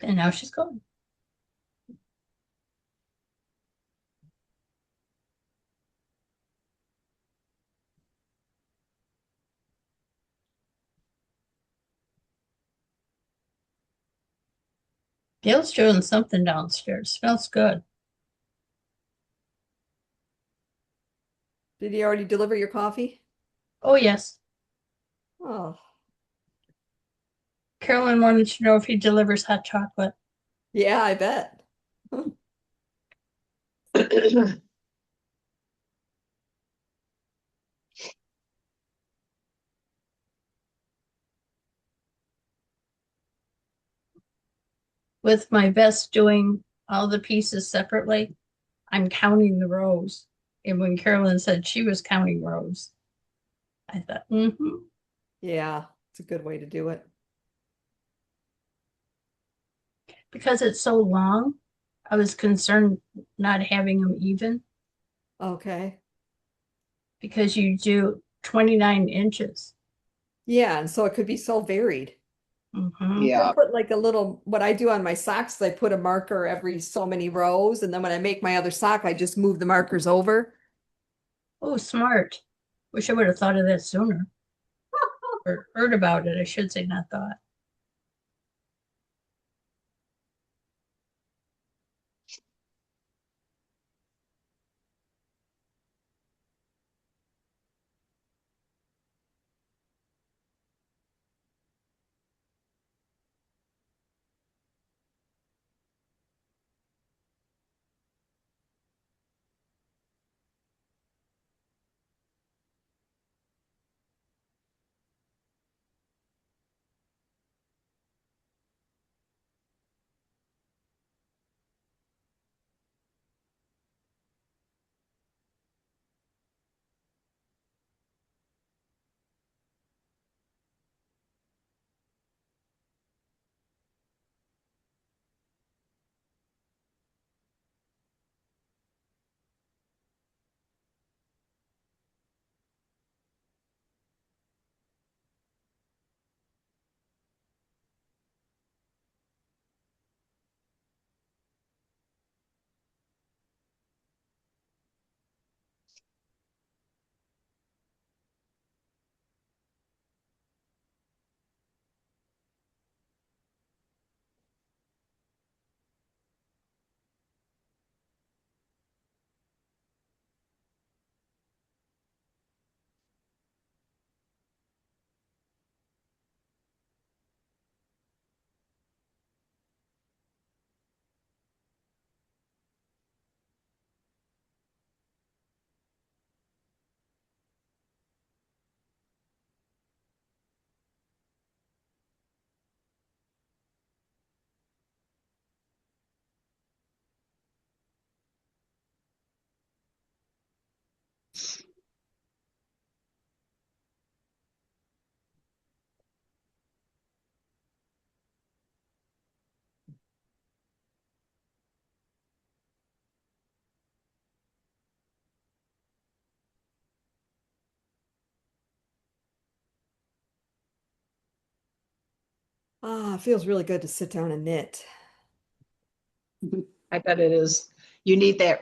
And now she's gone. Gail's doing something downstairs. Smells good. Did he already deliver your coffee? Oh, yes. Oh, Carolyn wanted to know if he delivers hot chocolate. yeah, I bet. With my vest doing all the pieces separately, I'm counting the rows. And when Carolyn said she was counting rows, I thought, Yeah, it's a good way to do it. because it's so long, I was concerned not having them even Okay. because you do 29 inches. Yeah, and so it could be so varied. Mhm. Yeah. I put like a little, what I do on my socks, I put a marker every so many rows, and then when I make my other sock, I just move the markers over. Oh, smart. Wish I would have thought of that sooner. Or heard about it, I should say, not thought. Ah, it feels really good to sit down and knit. I bet it is. You need that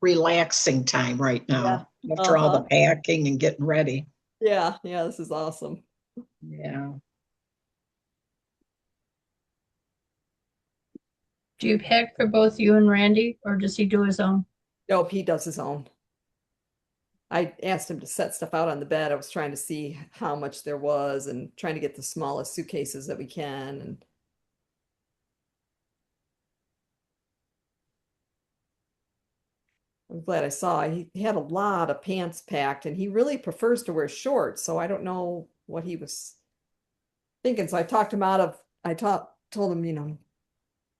relaxing time right now after all the packing and getting ready. Yeah, yeah, this is awesome. Yeah. Do you pack for both you and Randy, or does he do his own? Nope, he does his own. I asked him to set stuff out on the bed. I was trying to see how much there was and trying to get the smallest suitcases that we can. And I'm glad I saw he had a lot of pants packed and he really prefers to wear shorts. So I don't know what he was thinking. So I talked him out of, told him,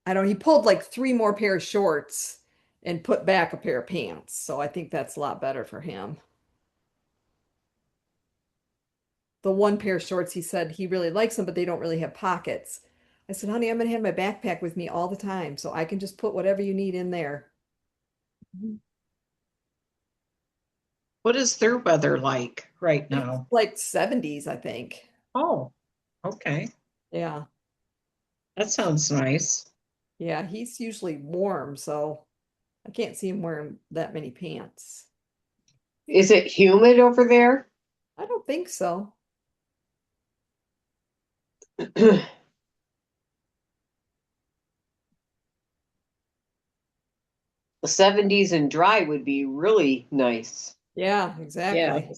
I don't, he pulled like 3 more pair of shorts and put back a pair of pants. So I think that's a lot better for him. The one pair of shorts, he said he really likes them, but they don't really have pockets. I said, honey, I'm going to have my backpack with me all the time, so I can just put whatever you need in there. What is their weather like right now? Like 70s, I think. Oh, okay. Yeah. That sounds nice. Yeah, he's usually warm, so I can't see him wearing that many pants. Is it humid over there? I don't think so. The 70s and dry would be really nice. Yeah, Yeah. exactly.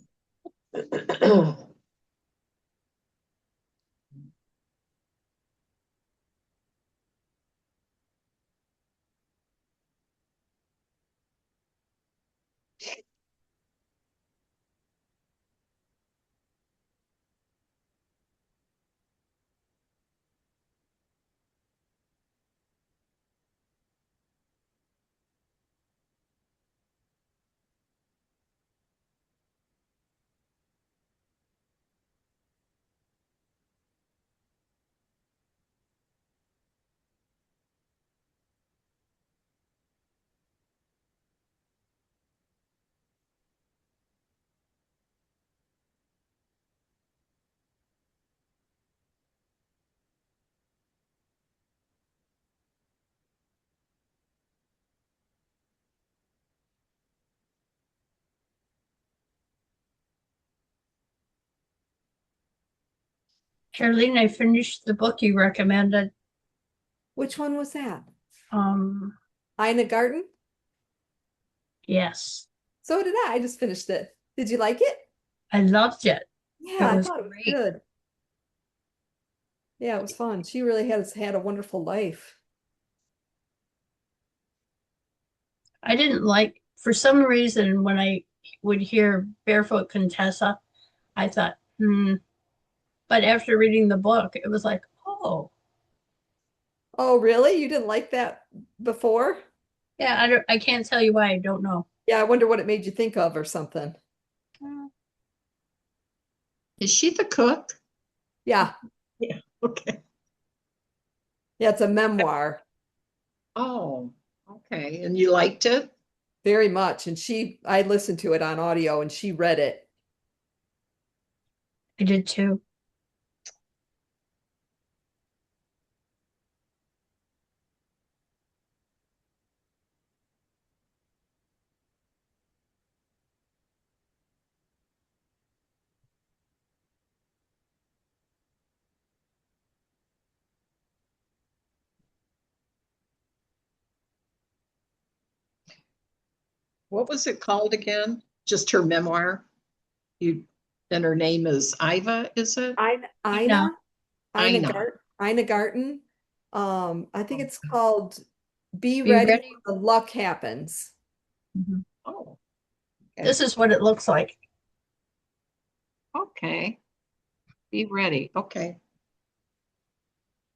Charlene, I finished the book you recommended. Which one was that? Um, Ina Garten? yes, So did I. I just finished it. Did you like it? I loved it. Yeah, I was thought it was great. good. Yeah, it was fun. She really has had a wonderful life. I didn't like, for some reason, when I would hear Barefoot Contessa, I thought, But after reading the book, it was like, oh, Oh, really? You didn't like that before? yeah, I can't tell you why, I don't know. Yeah, I wonder what it made you think of or something. Is she the cook? Yeah. Yeah. Okay. Yeah, it's a memoir. Oh, okay. And you liked it? Very much. And I listened to it on audio and she read it. I did too. What was it called again? Just her memoir? You and her name is Iva, is it? Ina Ina. Ina Garten. I think it's called Be Be Ready Ready. When the Luck Happens. Mhm. Oh, okay. This is what it looks like. Okay. Be ready. Okay.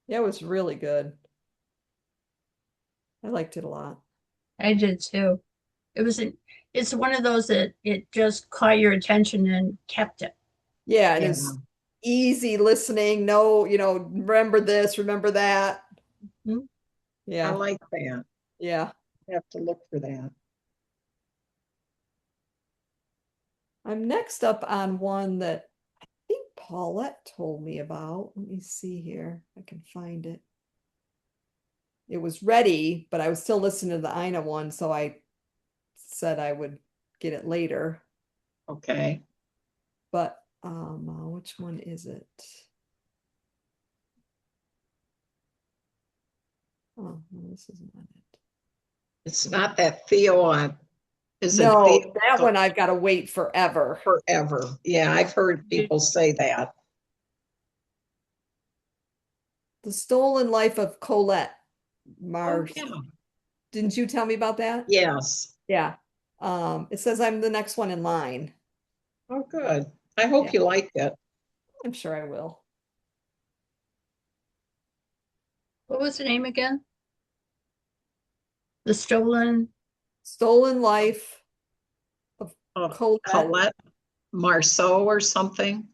Yeah, it was really good. I liked it a lot. I did too. It's one of those that it just caught your attention and kept it. Yeah, and Yeah. it's easy listening. No, remember this, remember that. Mhm. I Yeah, like that. yeah. I have to look for that. I'm next up on one that I think Paulette told me about. Let me see here. I can find it. It was ready, but I was still listening to the Ina one, so I said I would get it later. Okay. But which one is it? Oh, no, this is not it. It's not that Theo on, is it No, Theo that one I've got to wait forever. forever? Yeah, I've heard people say that. The Stolen Life of Colette Oh, Mars. yeah. Didn't you tell me about that? Yes. Yeah. It says I'm the next one in line. Oh, good. I hope Yeah. you like it. I'm sure I will. What was the name again? The Stolen. Stolen Life of Oh, Colette. Colette Marceau or something,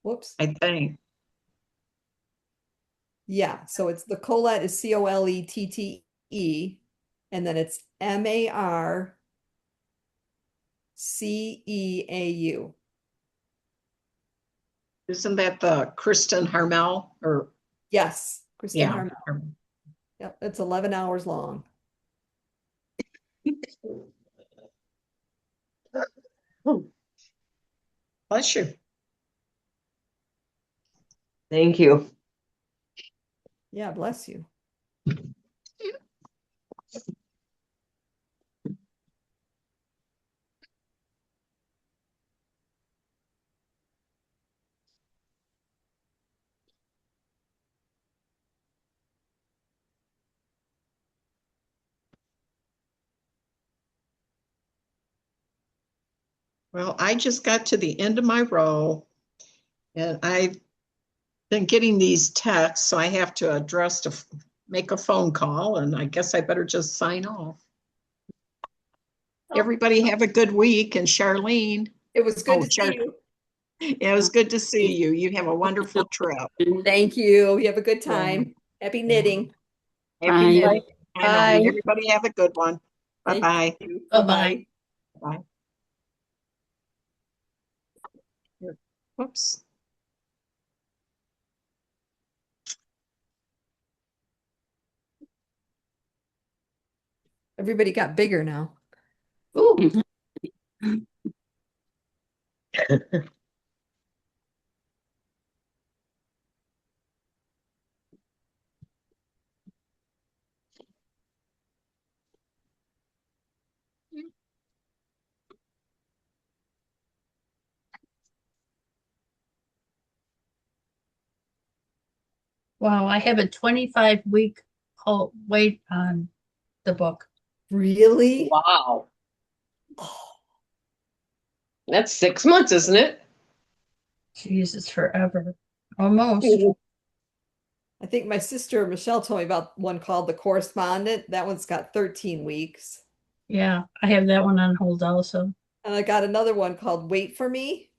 Whoops. I think. Yeah, so it's the Colette is Colettee, and then it's Marceau. Isn't that the Kristen Harmel or Yes, Kristen yeah. Harmel. Yep, it's 11 hours long. Bless you. Thank you. Yeah, bless you. Well, I just got to the end of my row and I've been getting these texts, so I have to make a phone call, and I guess I better just sign off. Everybody have a good week, and Charlene, It was good Oh, to see you. it was good to see you. You have a wonderful trip. Thank you. You have a good time. Happy knitting. Happy Bye. knitting. I know. Bye. Everybody have a good one. Thank Bye-bye. you. Bye-bye. Bye. Whoops. Everybody got bigger now. Ooh. Wow, I have a 25-week wait on the book. Really? Wow. That's 6 months, isn't it? Jesus, forever. Almost. I think my sister Michelle told me about one called The Correspondent. That one's got 13 weeks. Yeah, I have that one on hold also. And I got another one called Wait for Me.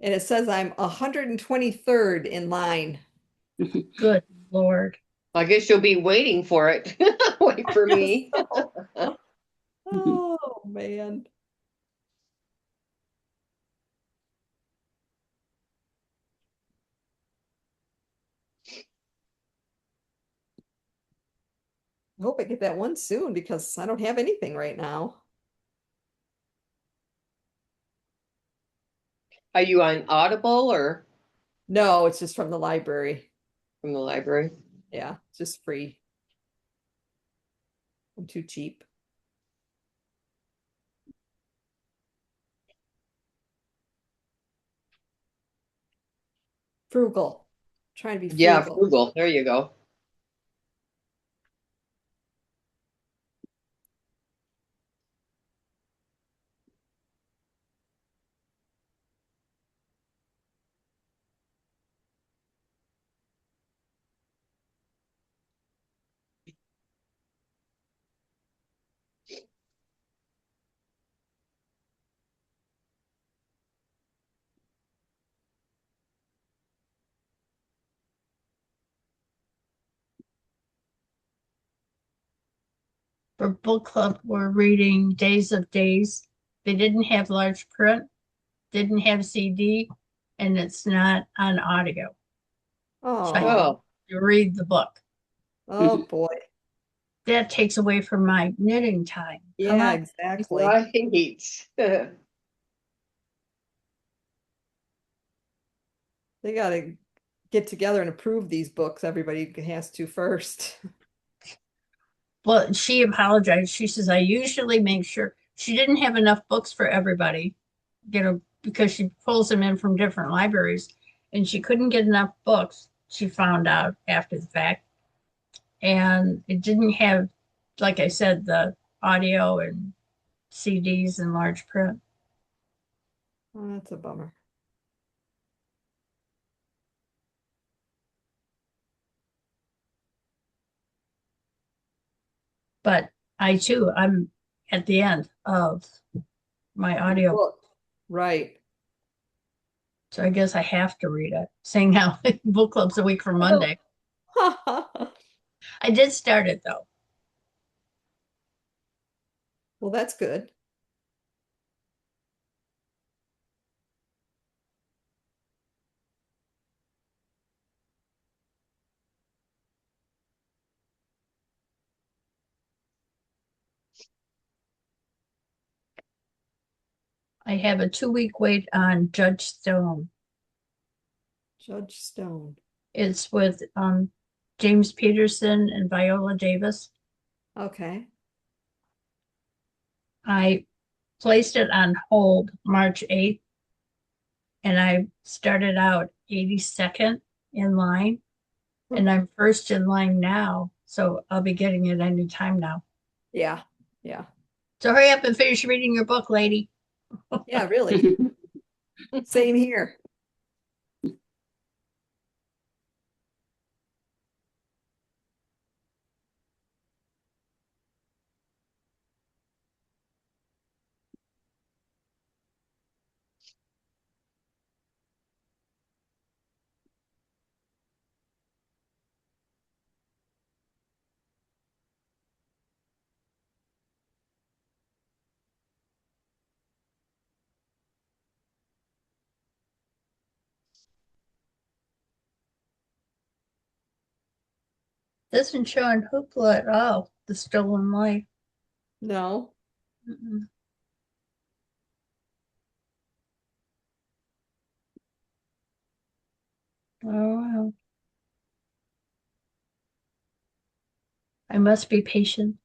And it says I'm 123rd in line. Good Lord. I guess you'll be waiting for it. Wait for me. Oh, man. I hope I get that one soon because I don't have anything right now. Are you on Audible or No, it's just from the library. from the library? Yeah, it's just free. I'm too cheap. Frugal. Trying to be Yeah, frugal. Frugal. There you go. For book club, we're reading Days of Days. They didn't have large print, didn't have CD and it's not on audio. So I have Oh, to read the book. oh boy. That takes away from my knitting time. Come Yeah, on. exactly. Right. They gotta get together and approve these books. Everybody has to first. Well, she apologized. She says, I usually make sure she didn't have enough books for everybody, because she pulls them in from different libraries and she couldn't get enough books. She found out after the fact. And it didn't have, like I said, the audio and CDs in large print. Oh, that's a bummer. But I'm at the end of my audio. Book. Right. So I guess I have to read it, seeing how book club's a week from Monday. I did start it though. Well, that's good. I have a 2 week wait on Judge Stone. Judge Stone. It's with James Peterson and Viola Davis. Okay. I placed it on hold March 8th, and I started out 82nd in line, and I'm first in line now, so I'll be getting it any time now. Yeah. Yeah. So hurry up and finish reading your book, lady. Yeah, really. Same here. Doesn't show on Hoopla at all, The Stolen Life. No. Mm-mm. Oh, wow. I must be patient.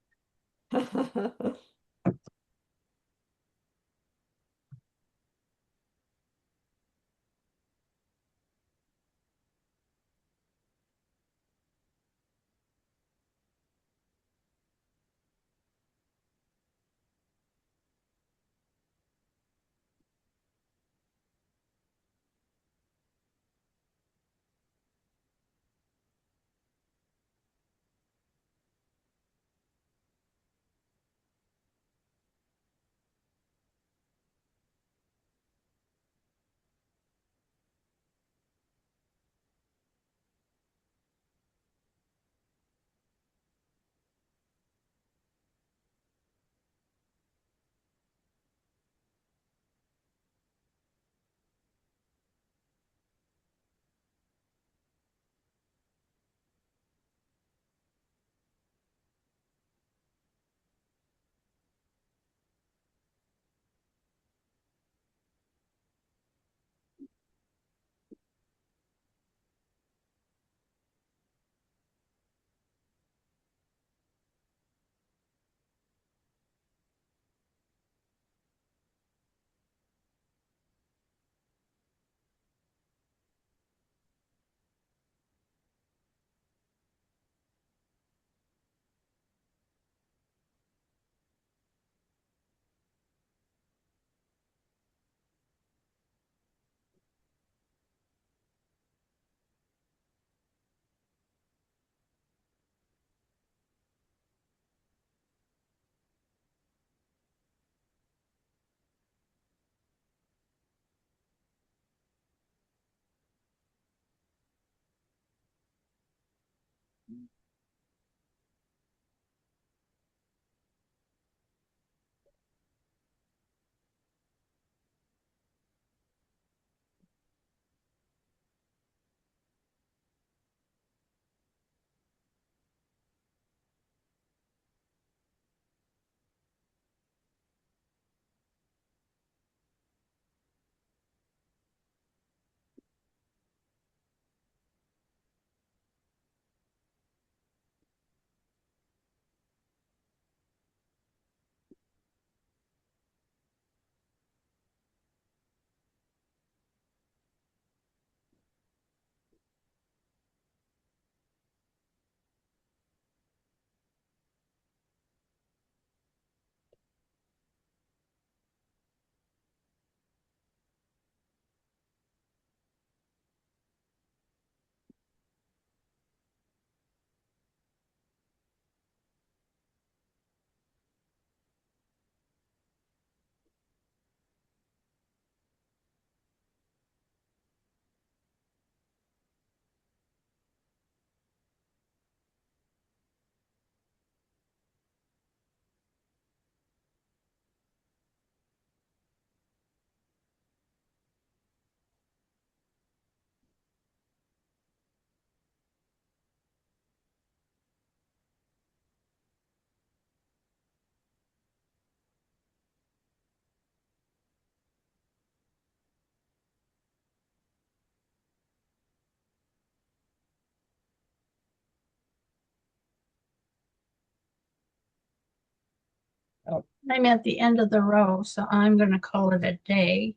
I'm at the end of the row, so I'm gonna call it a day.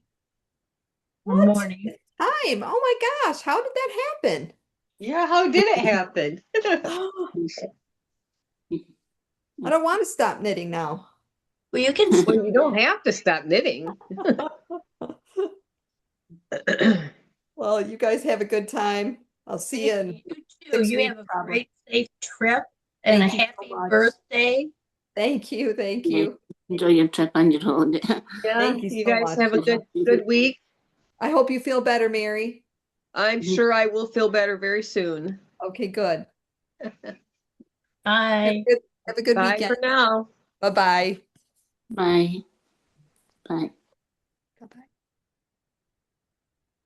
Or What? morning. Time. Oh my gosh, how did that happen? Yeah, how did it happen? I don't want to stop knitting now. Well, you can. Well, you don't have to stop knitting. Well, you guys have a good time. I'll see you in You too. 6 You weeks have a probably. great, safe trip and a Thank you so happy much. birthday. Thank you. Thank Yeah. you. Enjoy your trip on your holiday. Yeah, Thank you you so guys much. have a good week. I hope you feel better, Mary. I'm sure I will feel better very soon. Okay, good. Bye. Have a good Bye weekend. for now. Bye-bye. Bye. Bye.